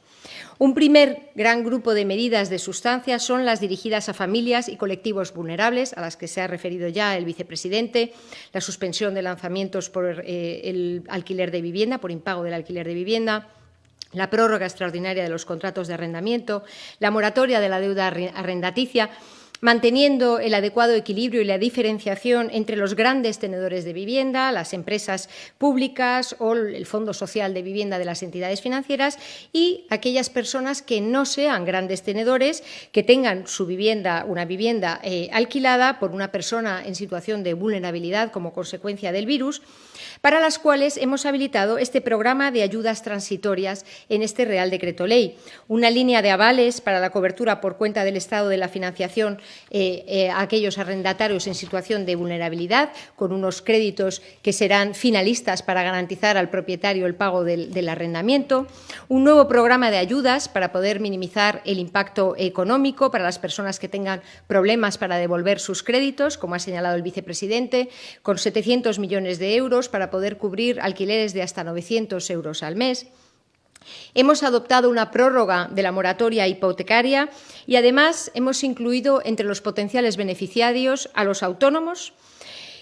Un primer gran grupo de medidas de sustancia son las dirigidas a familias y colectivos vulnerables, a las que se ha referido ya el vicepresidente, la suspensión de lanzamientos por el alquiler de vivienda, por impago del alquiler de vivienda, la prórroga extraordinaria de los contratos de arrendamiento, la moratoria de la deuda arrendaticia, manteniendo el adecuado equilibrio y la diferenciación entre los grandes tenedores de vivienda, las empresas públicas o el Fondo Social de Vivienda de las entidades financieras y aquellas personas que no sean grandes tenedores, que tengan su vivienda, una vivienda alquilada por una persona en situación de vulnerabilidad como consecuencia del virus, para las cuales hemos habilitado este programa de ayudas transitorias en este Real Decreto Ley, una línea de avales para la cobertura por cuenta del Estado de la financiación a aquellos arrendatarios en situación de vulnerabilidad, con unos créditos que serán finalistas para garantizar al propietario el pago del arrendamiento, un nuevo programa de ayudas para poder minimizar el impacto económico para las personas que tengan problemas para devolver sus créditos, como ha señalado el vicepresidente, con 700 millones de euros para poder cubrir alquileres de hasta 900 euros al mes. Hemos adoptado una prórroga de la moratoria hipotecaria y, además, hemos incluido entre los potenciales beneficiarios a los autónomos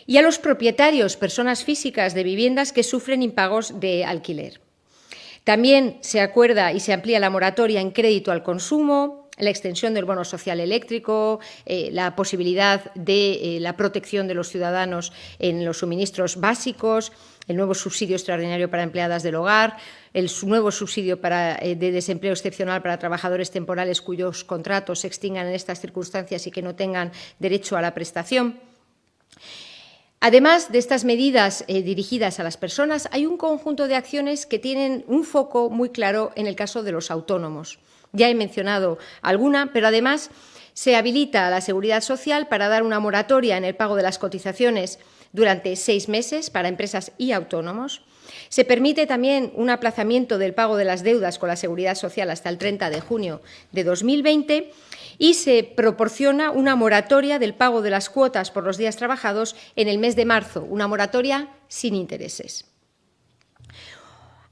y a los propietarios, personas físicas de viviendas que sufren impagos de alquiler. También se acuerda y se amplía la moratoria en crédito al consumo, la extensión del bono social eléctrico, la posibilidad de la protección de los ciudadanos en los suministros básicos, el nuevo subsidio extraordinario para empleadas del hogar, el nuevo subsidio de desempleo excepcional para trabajadores temporales cuyos contratos se extingan en estas circunstancias y que no tengan derecho a la prestación. Además de estas medidas dirigidas a las personas, hay un conjunto de acciones que tienen un foco muy claro en el caso de los autónomos. Ya he mencionado alguna, pero además se habilita a la Seguridad Social para dar una moratoria en el pago de las cotizaciones durante 6 meses para empresas y autónomos. Se permite también un aplazamiento del pago de las deudas con la Seguridad Social hasta el 30 de junio de 2020 y se proporciona una moratoria del pago de las cuotas por los días trabajados en el mes de marzo, una moratoria sin intereses.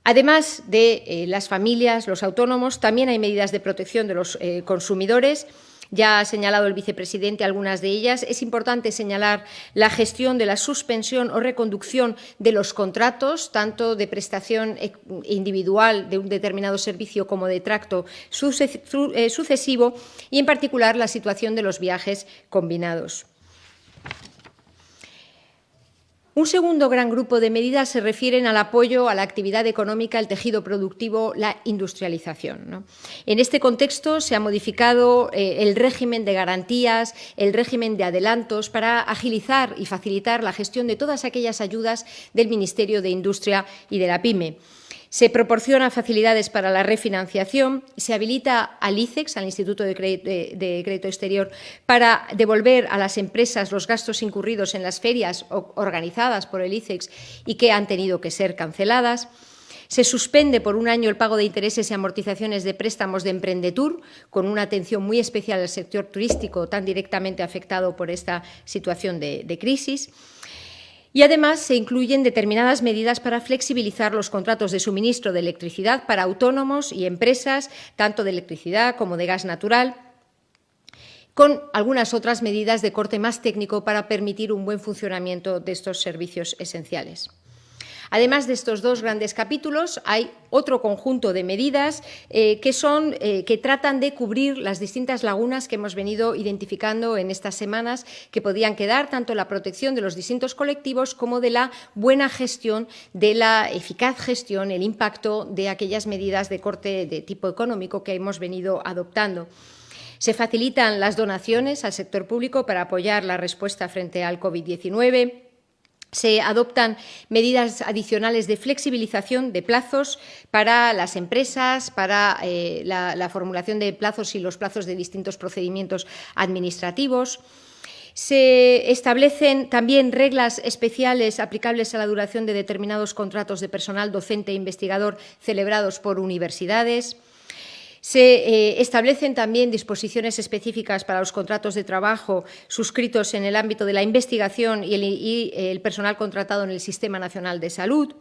Además de las familias, los autónomos, también hay medidas de protección de los consumidores. Ya ha señalado el vicepresidente algunas de ellas. Es importante señalar la gestión de la suspensión o reconducción de los contratos, tanto de prestación individual de un determinado servicio como de tracto sucesivo, y en particular la situación de los viajes combinados. Un segundo gran grupo de medidas se refieren al apoyo a la actividad económica, el tejido productivo, la industrialización, ¿no? En este contexto se ha modificado el régimen de garantías, el régimen de adelantos para agilizar y facilitar la gestión de todas aquellas ayudas del Ministerio de Industria y de la PYME. Se proporciona facilidades para la refinanciación, se habilita al ICEX, al Instituto de Crédito Exterior, para devolver a las empresas los gastos incurridos en las ferias organizadas por el ICEX y que han tenido que ser canceladas. Se suspende por 1 año el pago de intereses y amortizaciones de préstamos de Emprendetur, con una atención muy especial al sector turístico tan directamente afectado por esta situación de crisis. Y, además, se incluyen determinadas medidas para flexibilizar los contratos de suministro de electricidad para autónomos y empresas, tanto de electricidad como de gas natural, con algunas otras medidas de corte más técnico para permitir un buen funcionamiento de estos servicios esenciales. Además de estos 2 grandes capítulos, hay otro conjunto de medidas que tratan de cubrir las distintas lagunas que hemos venido identificando en estas semanas, que podían quedar tanto en la protección de los distintos colectivos como de la buena gestión, de la eficaz gestión, el impacto de aquellas medidas de corte de tipo económico que hemos venido adoptando. Se facilitan las donaciones al sector público para apoyar la respuesta frente al COVID-19. Se adoptan medidas adicionales de flexibilización de plazos para las empresas, para la formulación de plazos y los plazos de distintos procedimientos administrativos. Se establecen también reglas especiales aplicables a la duración de determinados contratos de personal docente e investigador celebrados por universidades. Se establecen también disposiciones específicas para los contratos de trabajo suscritos en el ámbito de la investigación y el personal contratado en el Sistema Nacional de Salud.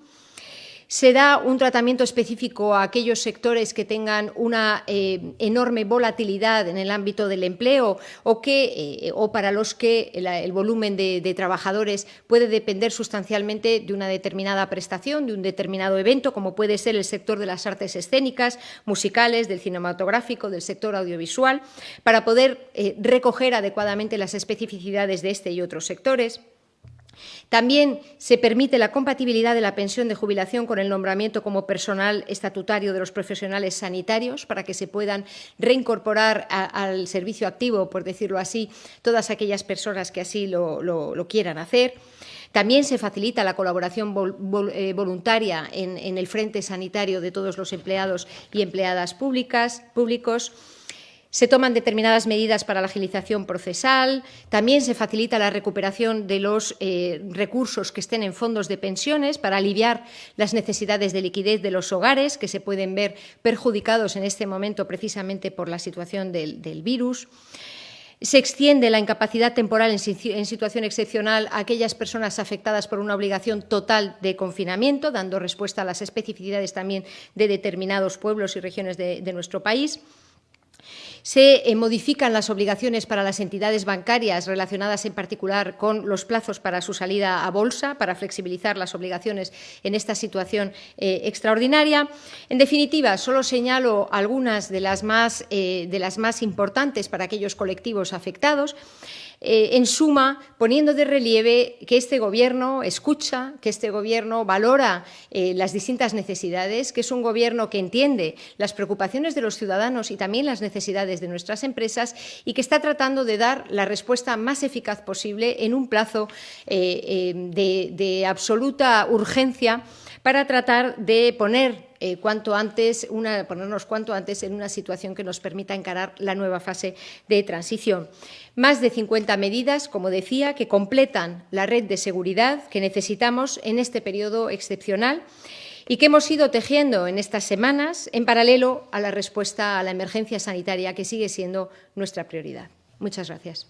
Se da un tratamiento específico a aquellos sectores que tengan una enorme volatilidad en el ámbito del empleo o para los que el volumen de trabajadores puede depender sustancialmente de una determinada prestación, de un determinado evento, como puede ser el sector de las artes escénicas, musicales, del cinematográfico, del sector audiovisual, para poder recoger adecuadamente las especificidades de este y otros sectores. También se permite la compatibilidad de la pensión de jubilación con el nombramiento como personal estatutario de los profesionales sanitarios para que se puedan reincorporar al servicio activo, por decirlo así, todas aquellas personas que así lo quieran hacer. También se facilita la colaboración voluntaria en el frente sanitario de todos los empleados y empleadas públicos. Se toman determinadas medidas para la agilización procesal, también se facilita la recuperación de los recursos que estén en fondos de pensiones para aliviar las necesidades de liquidez de los hogares que se pueden ver perjudicados en este momento precisamente por la situación del virus. Se extiende la incapacidad temporal en situación excepcional a aquellas personas afectadas por una obligación total de confinamiento, dando respuesta a las especificidades también de determinados pueblos y regiones de nuestro país. Se modifican las obligaciones para las entidades bancarias relacionadas en particular con los plazos para su salida a bolsa, para flexibilizar las obligaciones en esta situación extraordinaria. En definitiva, solo señalo algunas de las más importantes para aquellos colectivos afectados. En suma, poniendo de relieve que este Gobierno escucha, que este Gobierno valora las distintas necesidades, que es un Gobierno que entiende las preocupaciones de los ciudadanos y también las necesidades de nuestras empresas y que está tratando de dar la respuesta más eficaz posible en un plazo de absoluta urgencia para tratar de ponernos cuanto antes en una situación que nos permita encarar la nueva fase de transición. Más de 50 medidas, como decía, que completan la red de seguridad que necesitamos en este periodo excepcional y que hemos ido tejiendo en estas semanas en paralelo a la respuesta a la emergencia sanitaria, que sigue siendo nuestra prioridad. Muchas gracias.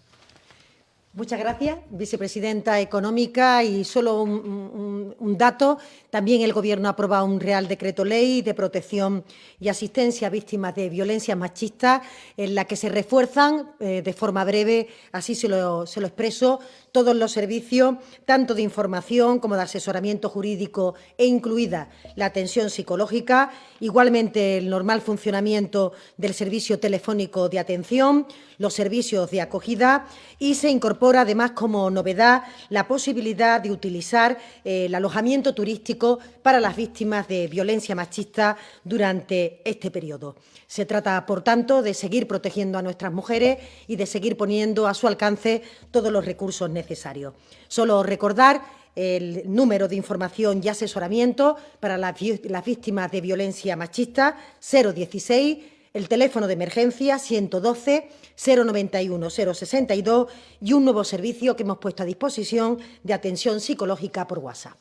Muchas gracias, vicepresidenta económica. Y solo un dato, también el Gobierno ha aprobado un Real Decreto Ley de protección y asistencia a víctimas de violencia machista, en la que se refuerzan de forma breve, así se lo expreso, todos los servicios, tanto de información como de asesoramiento jurídico e incluida la atención psicológica, igualmente el normal funcionamiento del servicio telefónico de atención, los servicios de acogida, y se incorpora además como novedad la posibilidad de utilizar el alojamiento turístico para las víctimas de violencia machista durante este periodo. Se trata, por tanto, de seguir protegiendo a nuestras mujeres y de seguir poniendo a su alcance todos los recursos necesarios. Solo recordar el número de información y asesoramiento para las víctimas de violencia machista, 016, el teléfono de emergencia 112 091 062 y un nuevo servicio que hemos puesto a disposición de atención psicológica por WhatsApp.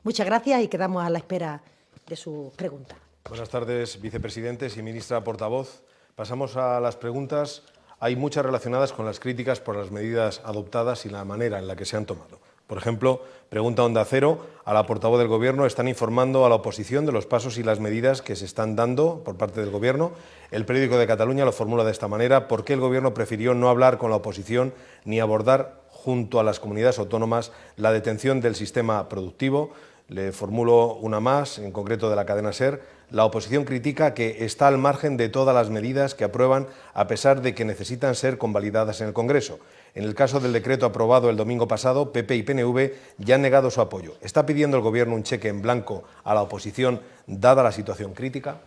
Muchas gracias y quedamos a la espera de sus preguntas. Buenas tardes, vicepresidentes y ministra portavoz. Pasamos a las preguntas. Hay muchas relacionadas con las críticas por las medidas adoptadas y la manera en la que se han tomado. Por ejemplo, pregunta Onda Cero a la portavoz del Gobierno. Están informando a la oposición de los pasos y las medidas que se están dando por parte del Gobierno. El Periódico de Cataluña lo formula de esta manera: ¿por qué el Gobierno prefirió no hablar con la oposición ni abordar junto a las comunidades autónomas la detención del sistema productivo? Le formulo una más, en concreto de la cadena SER. La oposición critica que está al margen de todas las medidas que aprueban, a pesar de que necesitan ser convalidadas en el Congreso. En el caso del decreto aprobado el domingo pasado, PP y PNV ya han negado su apoyo. ¿Está pidiendo el Gobierno un cheque en blanco a la oposición, dada la situación crítica?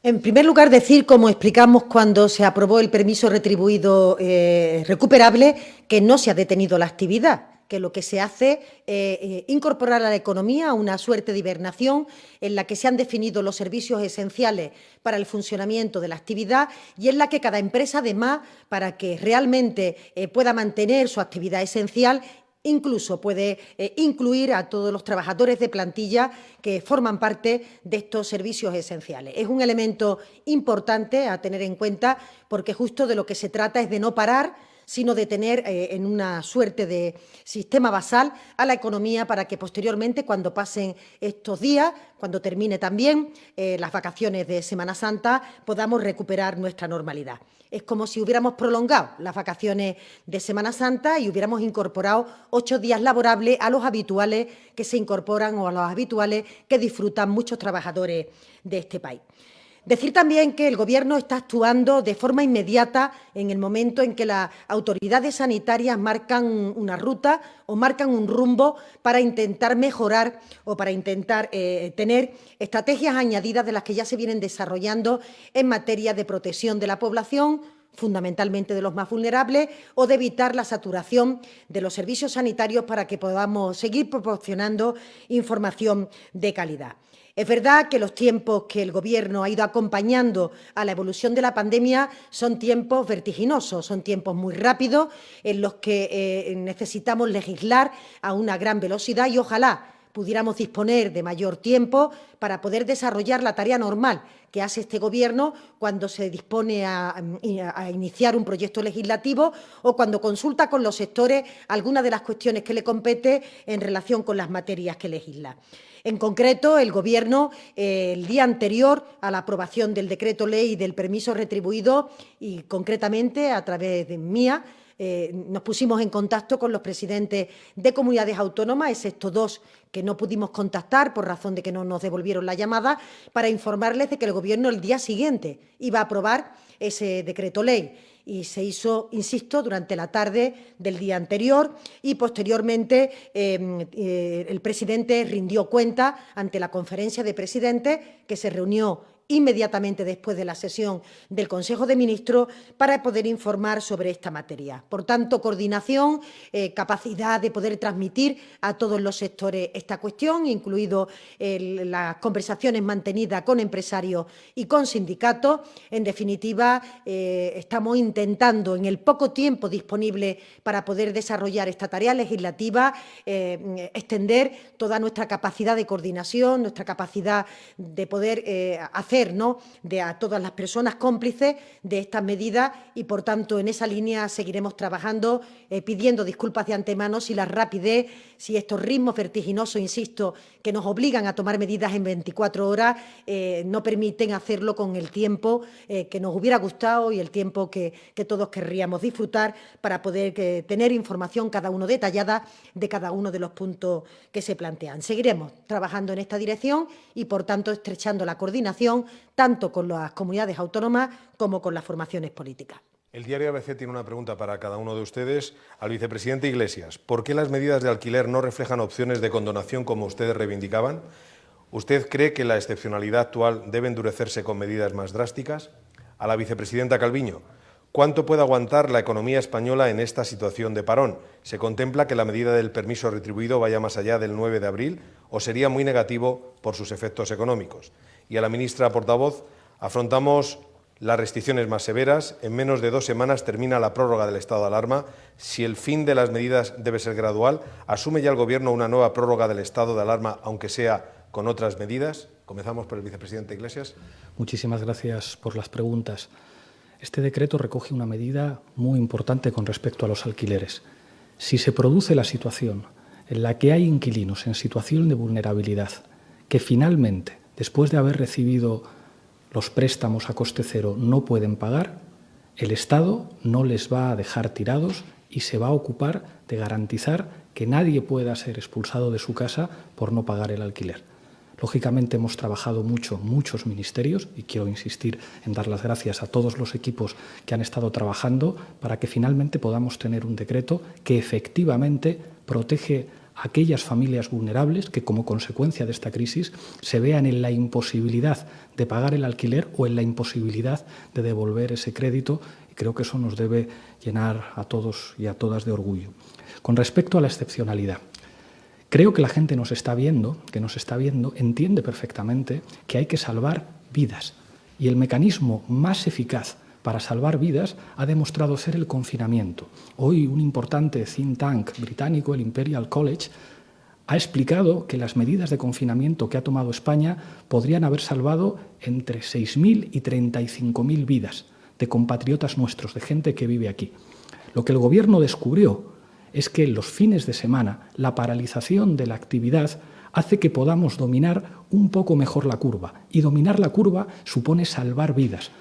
En primer lugar, decir, como explicamos cuando se aprobó el permiso retribuido recuperable, que no se ha detenido la actividad, que lo que se hace es incorporar a la economía una suerte de hibernación en la que se han definido los servicios esenciales para el funcionamiento de la actividad y en la que cada empresa, además, para que realmente pueda mantener su actividad esencial, incluso puede incluir a todos los trabajadores de plantilla que forman parte de estos servicios esenciales. Es un elemento importante a tener en cuenta, porque justo de lo que se trata es de no parar, sino de tener en una suerte de sistema basal a la economía, para que posteriormente, cuando pasen estos días, cuando termine también las vacaciones de Semana Santa, podamos recuperar nuestra normalidad. Es como si hubiéramos prolongado las vacaciones de Semana Santa y hubiéramos incorporado 8 días laborables a los habituales que se incorporan o a los habituales que disfrutan muchos trabajadores de este país. Decir también que el Gobierno está actuando de forma inmediata en el momento en que las autoridades sanitarias marcan una ruta o marcan un rumbo para intentar mejorar o para intentar tener estrategias añadidas de las que ya se vienen desarrollando en materia de protección de la población fundamentalmente de los más vulnerables, o de evitar la saturación de los servicios sanitarios para que podamos seguir proporcionando información de calidad. Es verdad que los tiempos que el Gobierno ha ido acompañando a la evolución de la pandemia son tiempos vertiginosos, son tiempos muy rápidos en los que necesitamos legislar a una gran velocidad y ojalá pudiéramos disponer de mayor tiempo para poder desarrollar la tarea normal que hace este Gobierno cuando se dispone a iniciar un proyecto legislativo o cuando consulta con los sectores algunas de las cuestiones que le compete en relación con las materias que legisla. En concreto, el Gobierno, el día anterior a la aprobación del decreto ley del permiso retribuido y, concretamente, a través de mía, nos pusimos en contacto con los presidentes de comunidades autónomas, excepto dos que no pudimos contactar por razón de que no nos devolvieron la llamada, para informarles de que el Gobierno el día siguiente iba a aprobar ese decreto ley. Y se hizo, insisto, durante la tarde del día anterior y posteriormente el presidente rindió cuenta ante la conferencia de presidentes que se reunió inmediatamente después de la sesión del Consejo de Ministros para poder informar sobre esta materia. Por tanto, coordinación, capacidad de poder transmitir a todos los sectores esta cuestión, incluido las conversaciones mantenidas con empresarios y con sindicatos. En definitiva, estamos intentando, en el poco tiempo disponible para poder desarrollar esta tarea legislativa, extender toda nuestra capacidad de coordinación, nuestra capacidad de poder hacer de a todas las personas cómplices de estas medidas y, por tanto, en esa línea seguiremos trabajando, pidiendo disculpas de antemano si la rapidez, si estos ritmos vertiginosos, insisto, que nos obligan a tomar medidas en 24 horas, no permiten hacerlo con el tiempo que nos hubiera gustado y el tiempo que todos querríamos disfrutar para poder tener información cada uno detallada de cada uno de los puntos que se plantean. Seguiremos trabajando en esta dirección y, por tanto, estrechando la coordinación tanto con las comunidades autónomas como con las formaciones políticas. El diario ABC tiene una pregunta para cada uno de ustedes. Al vicepresidente Iglesias, ¿por qué las medidas de alquiler no reflejan opciones de condonación como ustedes reivindicaban? ¿Usted cree que la excepcionalidad actual debe endurecerse con medidas más drásticas? A la vicepresidenta Calviño, ¿cuánto puede aguantar la economía española en esta situación de parón? ¿Se contempla que la medida del permiso retribuido vaya más allá del 9 de abril o sería muy negativo por sus efectos económicos? Y a la ministra portavoz, afrontamos las restricciones más severas. En menos de 2 semanas termina la prórroga del estado de alarma. Si el fin de las medidas debe ser gradual, ¿asume ya el Gobierno una nueva prórroga del estado de alarma, aunque sea con otras medidas? Comenzamos por el vicepresidente Iglesias. Muchísimas gracias por las preguntas. Este decreto recoge una medida muy importante con respecto a los alquileres. Si se produce la situación en la que hay inquilinos en situación de vulnerabilidad que finalmente, después de haber recibido los préstamos a coste cero, no pueden pagar, el Estado no les va a dejar tirados y se va a ocupar de garantizar que nadie pueda ser expulsado de su casa por no pagar el alquiler. Lógicamente hemos trabajado muchos ministerios y quiero insistir en dar las gracias a todos los equipos que han estado trabajando para que finalmente podamos tener un decreto que efectivamente protege a aquellas familias vulnerables que como consecuencia de esta crisis se vean en la imposibilidad de pagar el alquiler o en la imposibilidad de devolver ese crédito, y creo que eso nos debe llenar a todos y a todas de orgullo. Con respecto a la excepcionalidad, creo que la gente que nos está viendo, entiende perfectamente que hay que salvar vidas. Y el mecanismo más eficaz para salvar vidas ha demostrado ser el confinamiento. Hoy un importante think tank británico, el Imperial College, ha explicado que las medidas de confinamiento que ha tomado España podrían haber salvado entre 6.000 y 35.000 vidas de compatriotas nuestros, de gente que vive aquí. Lo que el Gobierno descubrió es que en los fines de semana la paralización de la actividad hace que podamos dominar un poco mejor la curva. Y dominar la curva supone salvar vidas.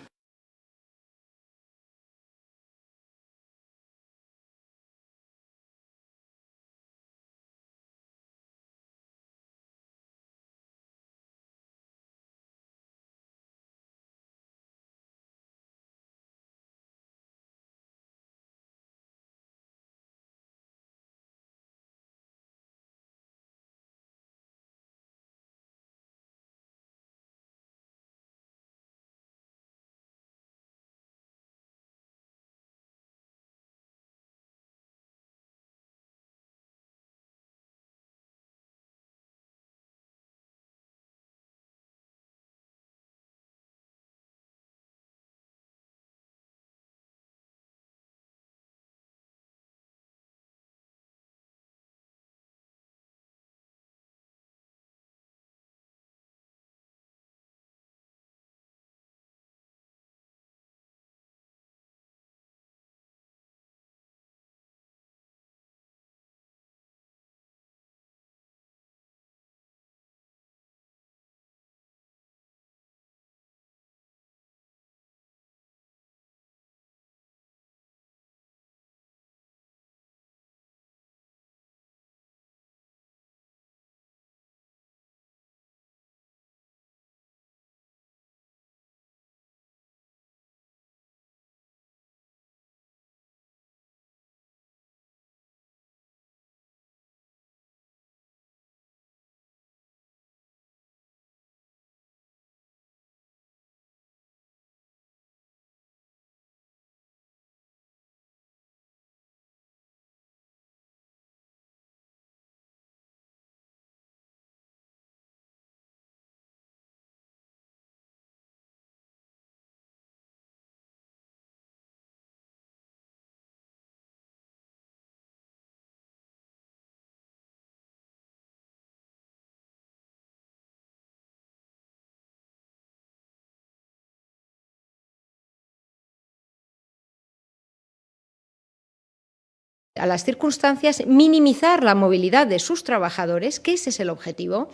a las circunstancias, minimizar la movilidad de sus trabajadores, que ese es el objetivo,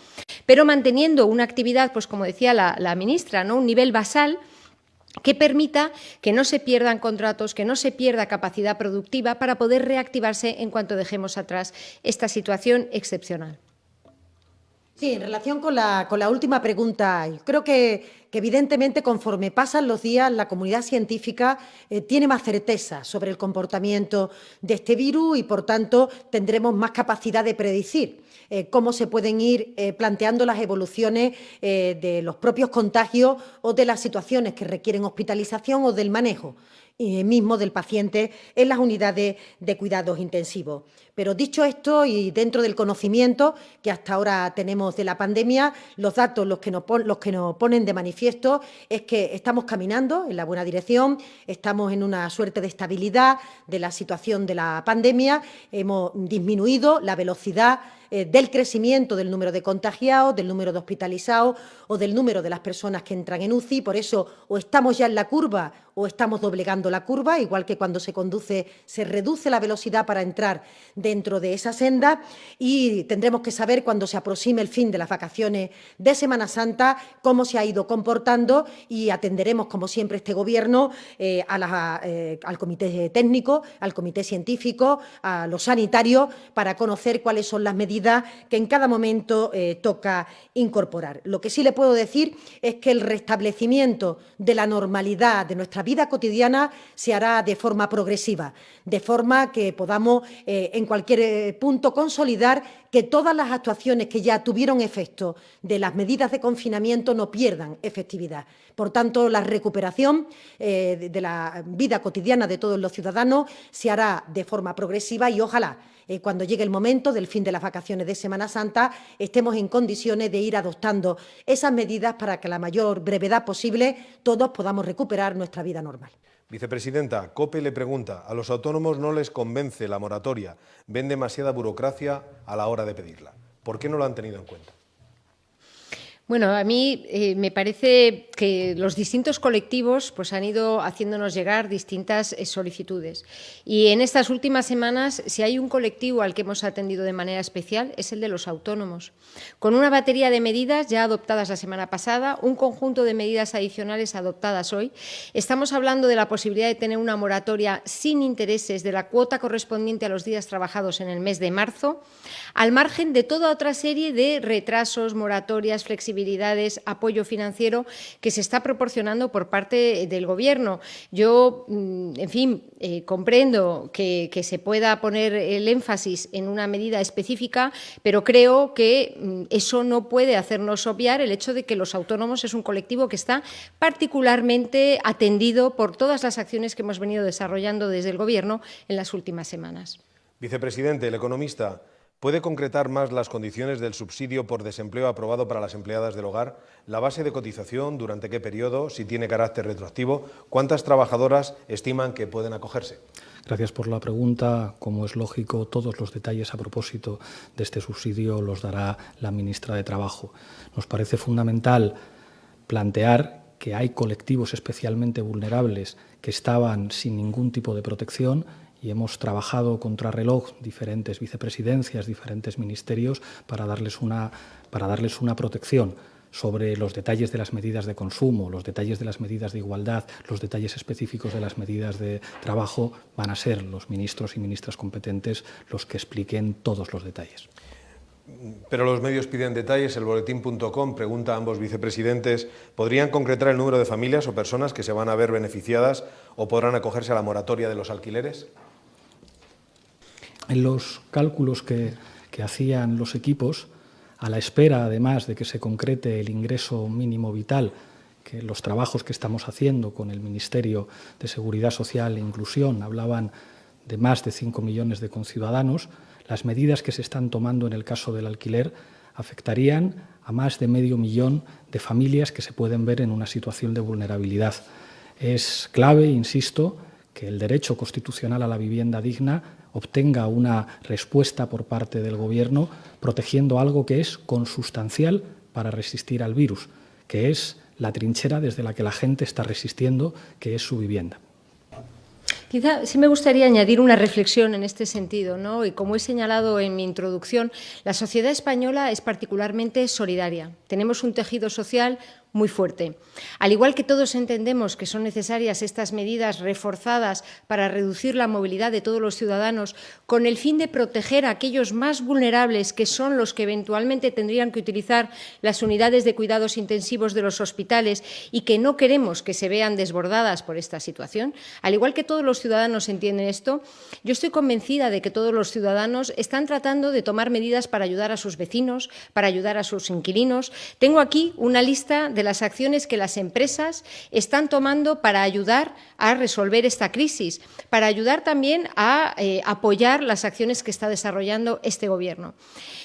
pero manteniendo una actividad, pues como decía la ministra, ¿no?, un nivel basal que permita que no se pierdan contratos, que no se pierda capacidad productiva para poder reactivarse en cuanto dejemos atrás esta situación excepcional. Sí, en relación con la última pregunta, yo creo que evidentemente conforme pasan los días la comunidad científica tiene más certeza sobre el comportamiento de este virus y, por tanto, tendremos más capacidad de predecir cómo se pueden ir planteando las evoluciones de los propios contagios o de las situaciones que requieren hospitalización o del manejo mismo del paciente en las unidades de cuidados intensivos. Pero dicho esto, y dentro del conocimiento que hasta ahora tenemos de la pandemia, los datos los que nos ponen de manifiesto es que estamos caminando en la buena dirección, estamos en una suerte de estabilidad de la situación de la pandemia, hemos disminuido la velocidad del crecimiento del número de contagiados, del número de hospitalizados o del número de las personas que entran en UCI. Por eso, o estamos ya en la curva o estamos doblegando la curva, igual que cuando se conduce, se reduce la velocidad para entrar dentro de esa senda, y tendremos que saber cuando se aproxime el fin de las vacaciones de Semana Santa cómo se ha ido comportando, y atenderemos, como siempre, este Gobierno al comité técnico, al comité científico, a los sanitarios, para conocer cuáles son las medidas que en cada momento toca incorporar. Lo que sí le puedo decir es que el restablecimiento de la normalidad de nuestra vida cotidiana se hará de forma progresiva, de forma que podamos en cualquier punto consolidar que todas las actuaciones que ya tuvieron efecto de las medidas de confinamiento no pierdan efectividad. Por tanto, la recuperación de la vida cotidiana de todos los ciudadanos se hará de forma progresiva y ojalá cuando llegue el momento del fin de las vacaciones de Semana Santa estemos en condiciones de ir adoptando esas medidas para que a la mayor brevedad posible todos podamos recuperar nuestra vida normal. Vicepresidenta, COPE le pregunta, ¿a los autónomos no les convence la moratoria? ¿Ven demasiada burocracia a la hora de pedirla? ¿Por qué no lo han tenido en cuenta? Bueno, a mí me parece que los distintos colectivos pues, han ido haciéndonos llegar distintas solicitudes. Y en estas últimas semanas, si hay un colectivo al que hemos atendido de manera especial, es el de los autónomos. Con una batería de medidas ya adoptadas la semana pasada, un conjunto de medidas adicionales adoptadas hoy, estamos hablando de la posibilidad de tener una moratoria sin intereses de la cuota correspondiente a los días trabajados en el mes de marzo, al margen de toda otra serie de retrasos, moratorias, flexibilidades, apoyo financiero que se está proporcionando por parte del Gobierno. Yo, en fin, comprendo que se pueda poner el énfasis en una medida específica, pero creo que eso no puede hacernos obviar el hecho de que los autónomos es un colectivo que está particularmente atendido por todas las acciones que hemos venido desarrollando desde el Gobierno en las últimas semanas. Vicepresidente, el economista, ¿puede concretar más las condiciones del subsidio por desempleo aprobado para las empleadas del hogar? ¿La base de cotización? ¿Durante qué periodo? ¿Si tiene carácter retroactivo? ¿Cuántas trabajadoras estiman que pueden acogerse? Gracias por la pregunta. Como es lógico, todos los detalles a propósito de este subsidio los dará la ministra de Trabajo. Nos parece fundamental plantear que hay colectivos especialmente vulnerables que estaban sin ningún tipo de protección, y hemos trabajado contrarreloj diferentes vicepresidencias, diferentes ministerios para darles una protección. Sobre los detalles de las medidas de consumo, los detalles de las medidas de igualdad, los detalles específicos de las medidas de trabajo, van a ser los ministros y ministras competentes los que expliquen todos los detalles. Pero los medios piden detalles. El Boletín.com pregunta a ambos vicepresidentes, ¿podrían concretar el número de familias o personas que se van a ver beneficiadas o podrán acogerse a la moratoria de los alquileres? En los cálculos que hacían los equipos, a la espera, además, de que se concrete el ingreso mínimo vital, que los trabajos que estamos haciendo con el Ministerio de Seguridad Social e Inclusión hablaban de más de 5 millones de conciudadanos, las medidas que se están tomando en el caso del alquiler afectarían a más de medio millón de familias que se pueden ver en una situación de vulnerabilidad. Es clave, insisto, que el derecho constitucional a la vivienda digna obtenga una respuesta por parte del Gobierno protegiendo algo que es consustancial para resistir al virus, que es la trinchera desde la que la gente está resistiendo, que es su vivienda. Quizá sí me gustaría añadir una reflexión en este sentido, ¿no? Y como he señalado en mi introducción, la sociedad española es particularmente solidaria. Tenemos un tejido social muy fuerte. Al igual que todos entendemos que son necesarias estas medidas reforzadas para reducir la movilidad de todos los ciudadanos con el fin de proteger a aquellos más vulnerables, que son los que eventualmente tendrían que utilizar las unidades de cuidados intensivos de los hospitales y que no queremos que se vean desbordadas por esta situación, al igual que todos los ciudadanos entienden esto, yo estoy convencida de que todos los ciudadanos están tratando de tomar medidas para ayudar a sus vecinos, para ayudar a sus inquilinos. Tengo aquí una lista de las acciones que las empresas están tomando para ayudar a resolver esta crisis, para ayudar también a apoyar las acciones que está desarrollando este Gobierno.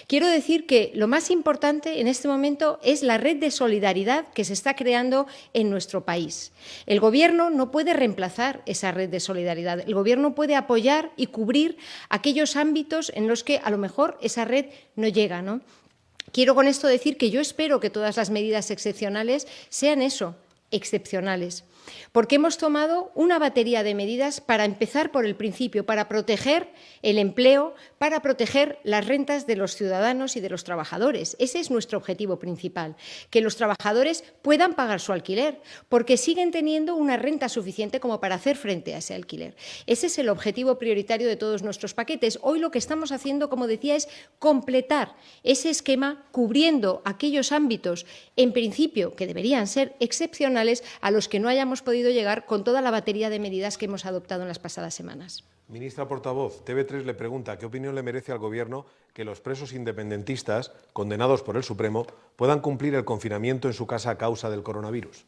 Quiero decir que lo más importante en este momento es la red de solidaridad que se está creando en nuestro país. El Gobierno no puede reemplazar esa red de solidaridad. El Gobierno puede apoyar y cubrir aquellos ámbitos en los que a lo mejor esa red no llega, ¿no? Quiero con esto decir que yo espero que todas las medidas excepcionales sean eso, excepcionales, porque hemos tomado una batería de medidas para empezar por el principio, para proteger el empleo, para proteger las rentas de los ciudadanos y de los trabajadores. Ese es nuestro objetivo principal, que los trabajadores puedan pagar su alquiler, porque siguen teniendo una renta suficiente como para hacer frente a ese alquiler. Ese es el objetivo prioritario de todos nuestros paquetes. Hoy lo que estamos haciendo, como decía, es completar ese esquema cubriendo aquellos ámbitos, en principio, que deberían ser excepcionales, a los que no hayamos podido llegar con toda la batería de medidas que hemos adoptado en las pasadas semanas. Ministra portavoz, TV3 le pregunta qué opinión le merece al Gobierno que los presos independentistas, condenados por el Supremo, puedan cumplir el confinamiento en su casa a causa del coronavirus.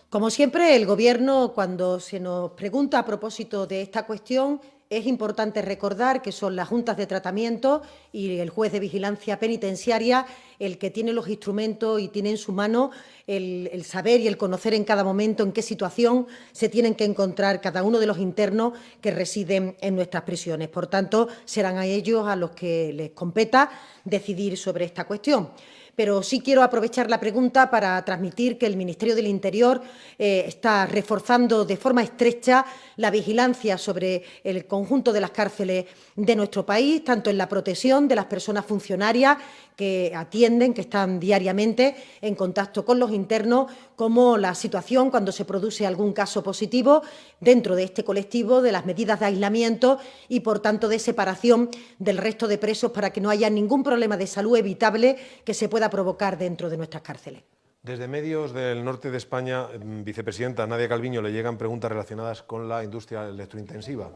Como siempre, el Gobierno, cuando se nos pregunta a propósito de esta cuestión, es importante recordar que son las juntas de tratamiento y el juez de vigilancia penitenciaria el que tiene los instrumentos y tiene en su mano el saber y el conocer en cada momento en qué situación se tienen que encontrar cada uno de los internos que residen en nuestras prisiones. Por tanto, serán a ellos a los que les competa decidir sobre esta cuestión. Pero sí quiero aprovechar la pregunta para transmitir que el Ministerio del Interior está reforzando de forma estrecha la vigilancia sobre el conjunto de las cárceles de nuestro país, tanto en la protección de las personas funcionarias que atienden, que están diariamente en contacto con los internos, como la situación cuando se produce algún caso positivo dentro de este colectivo, de las medidas de aislamiento y, por tanto, de separación del resto de presos para que no haya ningún problema de salud evitable que se pueda provocar dentro de nuestras cárceles. Desde medios del norte de España, vicepresidenta Nadia Calviño, le llegan preguntas relacionadas con la industria electrointensiva.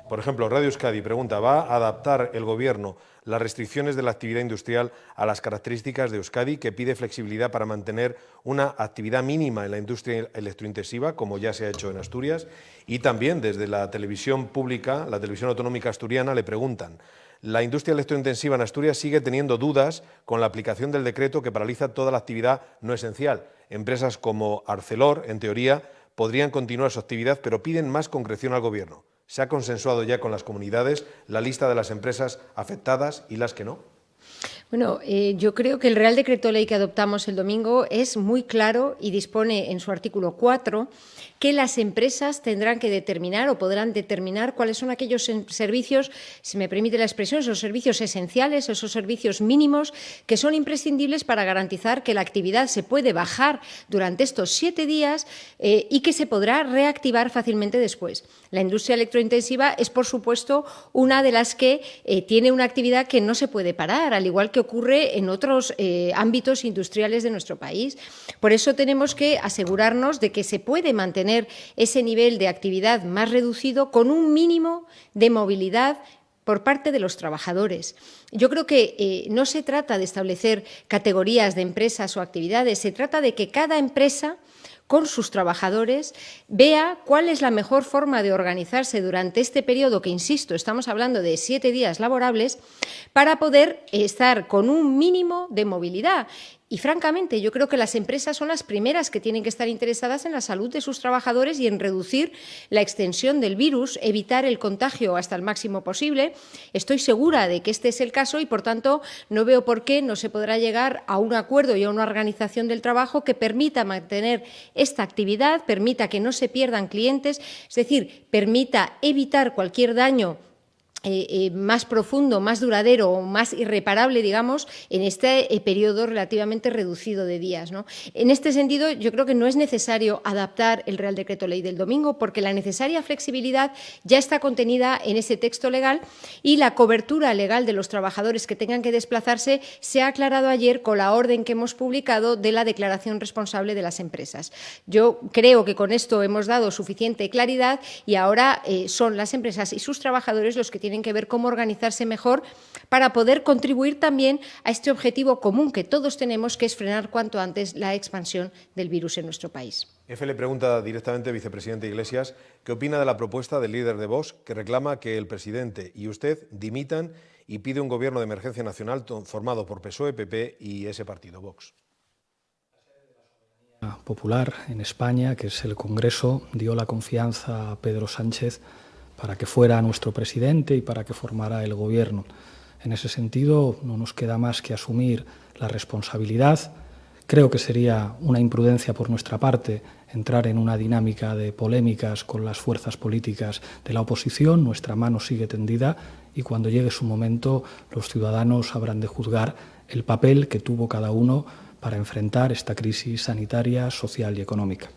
Por ejemplo, Radio Euskadi pregunta, ¿va a adaptar el Gobierno las restricciones de la actividad industrial a las características de Euskadi, que pide flexibilidad para mantener una actividad mínima en la industria electrointensiva, como ya se ha hecho en Asturias? Y también desde la televisión pública, la televisión autonómica asturiana, le preguntan, la industria electrointensiva en Asturias sigue teniendo dudas con la aplicación del decreto que paraliza toda la actividad no esencial. Empresas como Arcelor, en teoría, podrían continuar su actividad, pero piden más concreción al Gobierno. ¿Se ha consensuado ya con las comunidades la lista de las empresas afectadas y las que no? Bueno, yo creo que el Real Decreto Ley que adoptamos el domingo es muy claro y dispone en su artículo 4 que las empresas tendrán que determinar o podrán determinar cuáles son aquellos servicios, si me permite la expresión, esos servicios esenciales, esos servicios mínimos que son imprescindibles para garantizar que la actividad se puede bajar durante estos 7 días y que se podrá reactivar fácilmente después. La industria electrointensiva es, por supuesto, una de las que tiene una actividad que no se puede parar, al igual que ocurre en otros ámbitos industriales de nuestro país. Por eso tenemos que asegurarnos de que se puede mantener ese nivel de actividad más reducido con un mínimo de movilidad por parte de los trabajadores. Yo creo que no se trata de establecer categorías de empresas o actividades, se trata de que cada empresa con sus trabajadores vea cuál es la mejor forma de organizarse durante este periodo, que, insisto, estamos hablando de 7 días laborables, para poder estar con un mínimo de movilidad. Y francamente, yo creo que las empresas son las primeras que tienen que estar interesadas en la salud de sus trabajadores y en reducir la extensión del virus, evitar el contagio hasta el máximo posible. Estoy segura de que este es el caso y, por tanto, no veo por qué no se podrá llegar a un acuerdo y a una organización del trabajo que permita mantener esta actividad, permita que no se pierdan clientes, es decir, permita evitar cualquier daño más profundo, más duradero o más irreparable, digamos, en este periodo relativamente reducido de días, ¿no? En este sentido, yo creo que no es necesario adaptar el Real Decreto Ley del domingo porque la necesaria flexibilidad ya está contenida en ese texto legal y la cobertura legal de los trabajadores que tengan que desplazarse se ha aclarado ayer con la orden que hemos publicado de la declaración responsable de las empresas. Yo creo que con esto hemos dado suficiente claridad y ahora son las empresas y sus trabajadores los que tienen que ver cómo organizarse mejor para poder contribuir también a este objetivo común que todos tenemos, que es frenar cuanto antes la expansión del virus en nuestro país. EFE le pregunta directamente, vicepresidente Iglesias, ¿qué opina de la propuesta del líder de Vox que reclama que el presidente y usted dimitan y pide un gobierno de emergencia nacional formado por PSOE, PP y ese partido, Vox? Popular en España, que es el Congreso, dio la confianza a Pedro Sánchez para que fuera nuestro presidente y para que formara el Gobierno. En ese sentido, no nos queda más que asumir la responsabilidad. Creo que sería una imprudencia por nuestra parte entrar en una dinámica de polémicas con las fuerzas políticas de la oposición. Nuestra mano sigue tendida y cuando llegue su momento los ciudadanos habrán de juzgar el papel que tuvo cada uno para enfrentar esta crisis sanitaria, social y económica.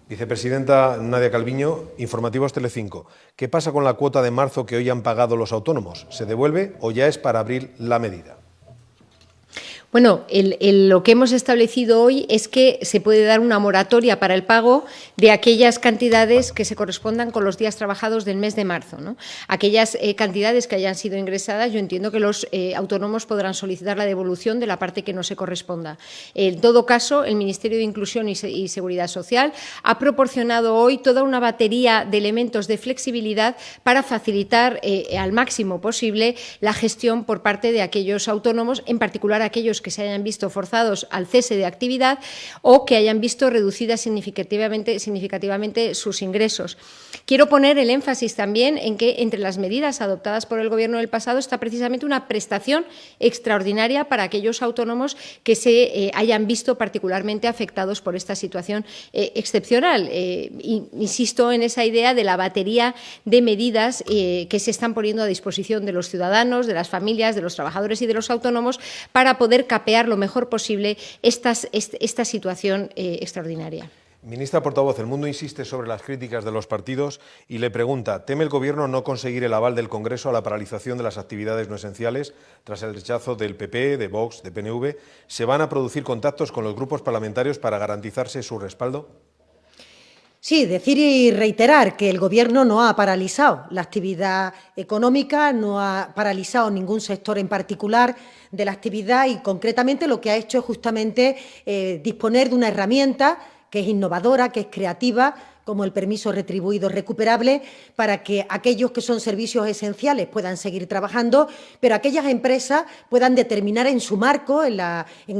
Vicepresidenta Nadia Calviño, Informativos Telecinco. ¿Qué pasa con la cuota de marzo que hoy han pagado los autónomos? ¿Se devuelve o ya es para abrir la medida? Bueno, lo que hemos establecido hoy es que se puede dar una moratoria para el pago de aquellas cantidades que se correspondan con los días trabajados del mes de marzo, ¿no? Aquellas cantidades que hayan sido ingresadas, yo entiendo que los autónomos podrán solicitar la devolución de la parte que no se corresponda. En todo caso, el Ministerio de Inclusión y Seguridad Social ha proporcionado hoy toda una batería de elementos de flexibilidad para facilitar al máximo posible la gestión por parte de aquellos autónomos, en particular aquellos que se hayan visto forzados al cese de actividad o que hayan visto reducidas significativamente sus ingresos. Quiero poner el énfasis también en que entre las medidas adoptadas por el Gobierno del pasado está precisamente una prestación extraordinaria para aquellos autónomos que se hayan visto particularmente afectados por esta situación excepcional. Insisto en esa idea de la batería de medidas que se están poniendo a disposición de los ciudadanos, de las familias, de los trabajadores y de los autónomos para poder capear lo mejor posible esta situación extraordinaria. Ministra portavoz, el mundo insiste sobre las críticas de los partidos y le pregunta, ¿teme el Gobierno no conseguir el aval del Congreso a la paralización de las actividades no esenciales tras el rechazo del PP, de Vox, de PNV? ¿Se van a producir contactos con los grupos parlamentarios para garantizarse su respaldo? Sí, decir y reiterar que el Gobierno no ha paralizado la actividad económica, no ha paralizado ningún sector en particular de la actividad y, concretamente, lo que ha hecho es justamente disponer de una herramienta que es innovadora, que es creativa, como el permiso retribuido recuperable, para que aquellos que son servicios esenciales puedan seguir trabajando, pero aquellas empresas puedan determinar en su marco, en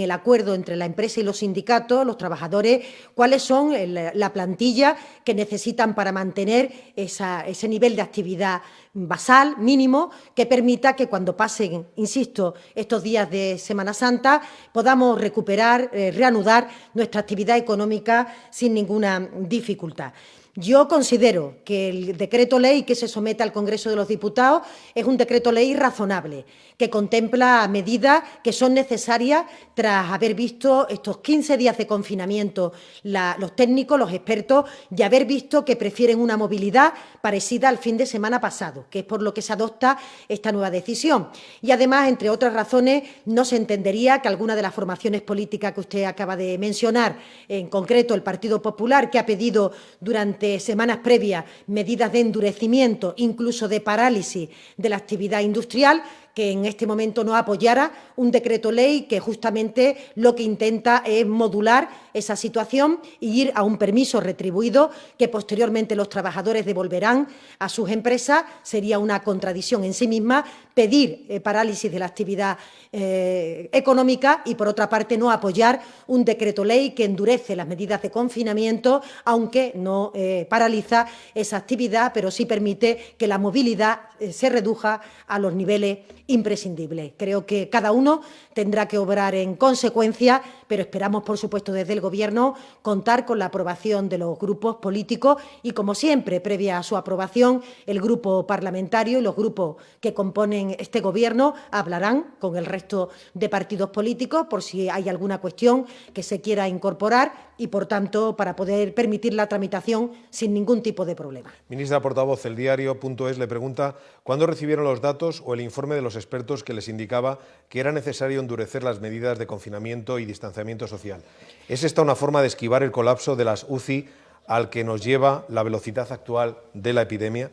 el acuerdo entre la empresa y los sindicatos, los trabajadores, cuáles son la plantilla que necesitan para mantener ese nivel de actividad basal, mínimo, que permita que cuando pasen, insisto, estos días de Semana Santa, podamos recuperar, reanudar nuestra actividad económica sin ninguna dificultad. Yo considero que el decreto ley que se somete al Congreso de los Diputados es un decreto ley razonable, que contempla medidas que son necesarias tras haber visto estos 15 días de confinamiento los técnicos, los expertos, y haber visto que prefieren una movilidad parecida al fin de semana pasado, que es por lo que se adopta esta nueva decisión. Y además, entre otras razones, no se entendería que alguna de las formaciones políticas que usted acaba de mencionar, en concreto el Partido Popular, que ha pedido durante semanas previas medidas de endurecimiento, incluso de parálisis de la actividad industrial, que en este momento no apoyara un decreto ley que justamente lo que intenta es modular esa situación y ir a un permiso retribuido que posteriormente los trabajadores devolverán a sus empresas. Sería una contradicción en sí misma pedir parálisis de la actividad económica y, por otra parte, no apoyar un decreto ley que endurece las medidas de confinamiento, aunque no paraliza esa actividad, pero sí permite que la movilidad se reduzca a los niveles imprescindibles. Creo que cada uno tendrá que obrar en consecuencia, pero esperamos, por supuesto, desde el Gobierno contar con la aprobación de los grupos políticos y, como siempre, previa a su aprobación, el grupo parlamentario y los grupos que componen este Gobierno hablarán con el resto de partidos políticos por si hay alguna cuestión que se quiera incorporar y, por tanto, para poder permitir la tramitación sin ningún tipo de problema. Ministra portavoz, el diario.es le pregunta ¿cuándo recibieron los datos o el informe de los expertos que les indicaba que era necesario endurecer las medidas de confinamiento y distanciamiento social? ¿Es esta una forma de esquivar el colapso de las UCI al que nos lleva la velocidad actual de la epidemia?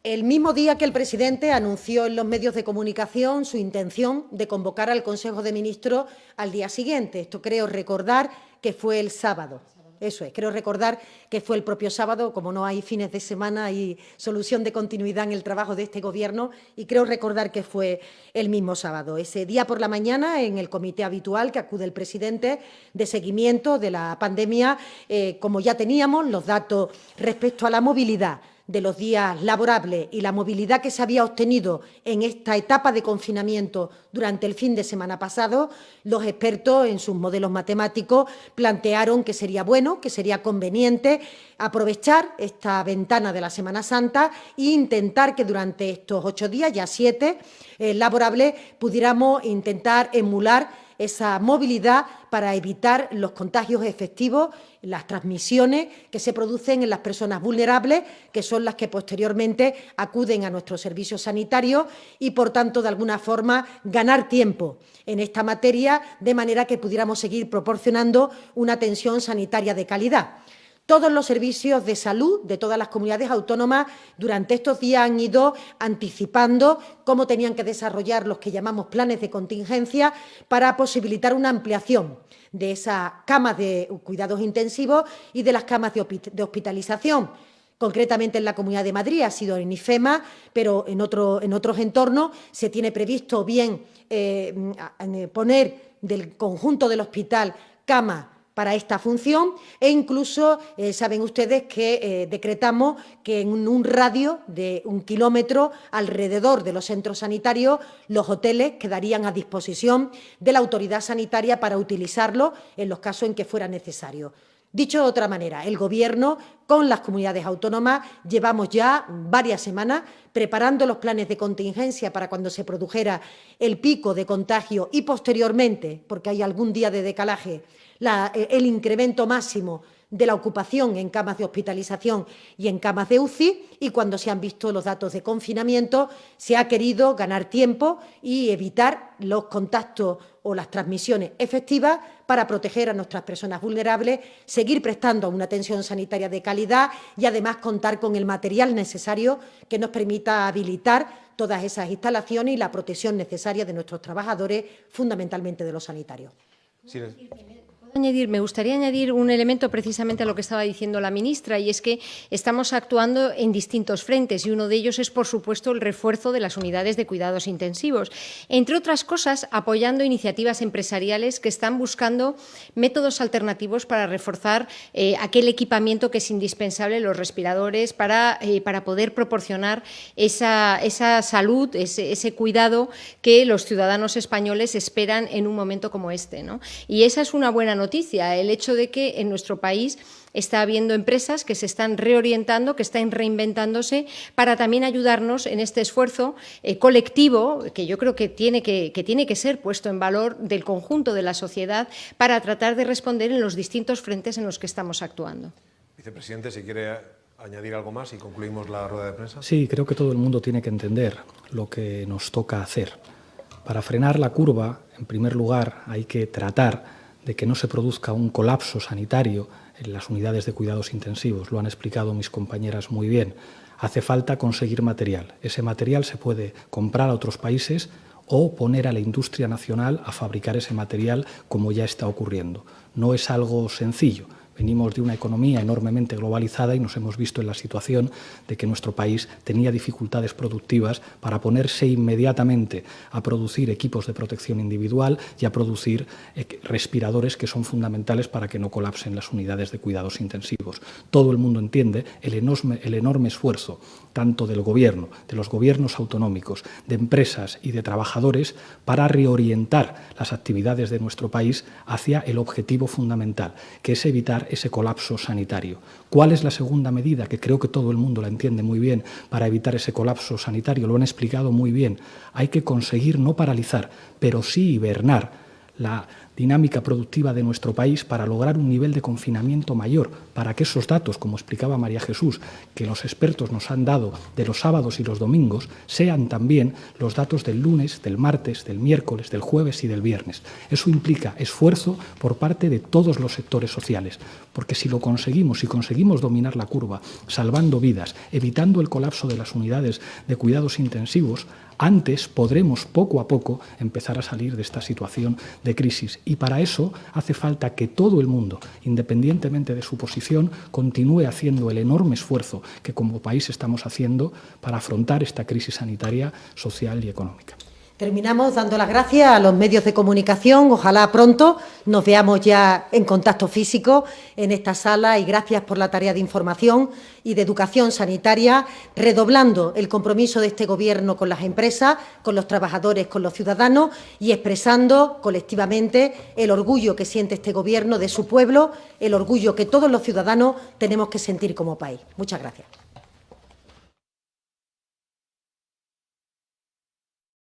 El mismo día que el presidente anunció en los medios de comunicación su intención de convocar al Consejo de Ministros al día siguiente. Esto creo recordar que fue el sábado. Eso es, creo recordar que fue el propio sábado, como no hay fines de semana y solución de continuidad en el trabajo de este Gobierno, y creo recordar que fue el mismo sábado. Ese día por la mañana, en el comité habitual que acude el presidente de seguimiento de la pandemia, como ya teníamos los datos respecto a la movilidad de los días laborables y la movilidad que se había obtenido en esta etapa de confinamiento durante el fin de semana pasado, los expertos en sus modelos matemáticos plantearon que sería bueno, que sería conveniente aprovechar esta ventana de la Semana Santa e intentar que durante estos 8 días, ya 7 laborables, pudiéramos intentar emular esa movilidad para evitar los contagios efectivos, las transmisiones que se producen en las personas vulnerables, que son las que posteriormente acuden a nuestros servicios sanitarios y, por tanto, de alguna forma, ganar tiempo en esta materia, de manera que pudiéramos seguir proporcionando una atención sanitaria de calidad. Todos los servicios de salud de todas las comunidades autónomas durante estos días han ido anticipando cómo tenían que desarrollar los que llamamos planes de contingencia para posibilitar una ampliación de esas camas de cuidados intensivos y de las camas de hospitalización. Concretamente en la Comunidad de Madrid ha sido en IFEMA, pero en otros entornos se tiene previsto bien poner del conjunto del hospital camas para esta función e incluso saben ustedes que decretamos que en un radio de 1 kilómetro alrededor de los centros sanitarios los hoteles quedarían a disposición de la autoridad sanitaria para utilizarlos en los casos en que fuera necesario. Dicho de otra manera, el Gobierno con las comunidades autónomas llevamos ya varias semanas preparando los planes de contingencia para cuando se produjera el pico de contagio y posteriormente, porque hay algún día de decalaje, el incremento máximo de la ocupación en camas de hospitalización y en camas de UCI, y cuando se han visto los datos de confinamiento se ha querido ganar tiempo y evitar los contactos o las transmisiones efectivas para proteger a nuestras personas vulnerables, seguir prestando una atención sanitaria de calidad y además contar con el material necesario que nos permita habilitar todas esas instalaciones y la protección necesaria de nuestros trabajadores, fundamentalmente de los sanitarios. Sí. Me gustaría añadir un elemento precisamente a lo que estaba diciendo la ministra, y es que estamos actuando en distintos frentes y uno de ellos es, por supuesto, el refuerzo de las unidades de cuidados intensivos, entre otras cosas, apoyando iniciativas empresariales que están buscando métodos alternativos para reforzar aquel equipamiento que es indispensable, los respiradores, para poder proporcionar esa salud, ese cuidado que los ciudadanos españoles esperan en un momento como este, ¿no? Y esa es una buena noticia, el hecho de que en nuestro país está habiendo empresas que se están reorientando, que están reinventándose para también ayudarnos en este esfuerzo colectivo que yo creo que tiene que ser puesto en valor del conjunto de la sociedad para tratar de responder en los distintos frentes en los que estamos actuando. Vicepresidente, si quiere añadir algo más y concluimos la rueda de prensa. Sí, creo que todo el mundo tiene que entender lo que nos toca hacer. Para frenar la curva, en primer lugar, hay que tratar de que no se produzca un colapso sanitario en las unidades de cuidados intensivos. Lo han explicado mis compañeras muy bien. Hace falta conseguir material. Ese material se puede comprar a otros países o poner a la industria nacional a fabricar ese material como ya está ocurriendo. No es algo sencillo. Venimos de una economía enormemente globalizada y nos hemos visto en la situación de que nuestro país tenía dificultades productivas para ponerse inmediatamente a producir equipos de protección individual y a producir respiradores que son fundamentales para que no colapsen las unidades de cuidados intensivos. Todo el mundo entiende el enorme esfuerzo tanto del Gobierno, de los gobiernos autonómicos, de empresas y de trabajadores para reorientar las actividades de nuestro país hacia el objetivo fundamental, que es evitar ese colapso sanitario. ¿Cuál es la segunda medida? Que creo que todo el mundo la entiende muy bien para evitar ese colapso sanitario. Lo han explicado muy bien. Hay que conseguir no paralizar, pero sí hibernar la dinámica productiva de nuestro país para lograr un nivel de confinamiento mayor, para que esos datos, como explicaba María Jesús, que los expertos nos han dado de los sábados y los domingos, sean también los datos del lunes, del martes, del miércoles, del jueves y del viernes. Eso implica esfuerzo por parte de todos los sectores sociales, porque si lo conseguimos, si conseguimos dominar la curva, salvando vidas, evitando el colapso de las unidades de cuidados intensivos, antes podremos poco a poco empezar a salir de esta situación de crisis. Y para eso hace falta que todo el mundo, independientemente de su posición, continúe haciendo el enorme esfuerzo que como país estamos haciendo para afrontar esta crisis sanitaria, social y económica. Terminamos dando las gracias a los medios de comunicación. Ojalá pronto nos veamos ya en contacto físico en esta sala y gracias por la tarea de información y de educación sanitaria, redoblando el compromiso de este Gobierno con las empresas, con los trabajadores, con los ciudadanos y expresando colectivamente el orgullo que siente este Gobierno de su pueblo, el orgullo que todos los ciudadanos tenemos que sentir como país. Muchas gracias.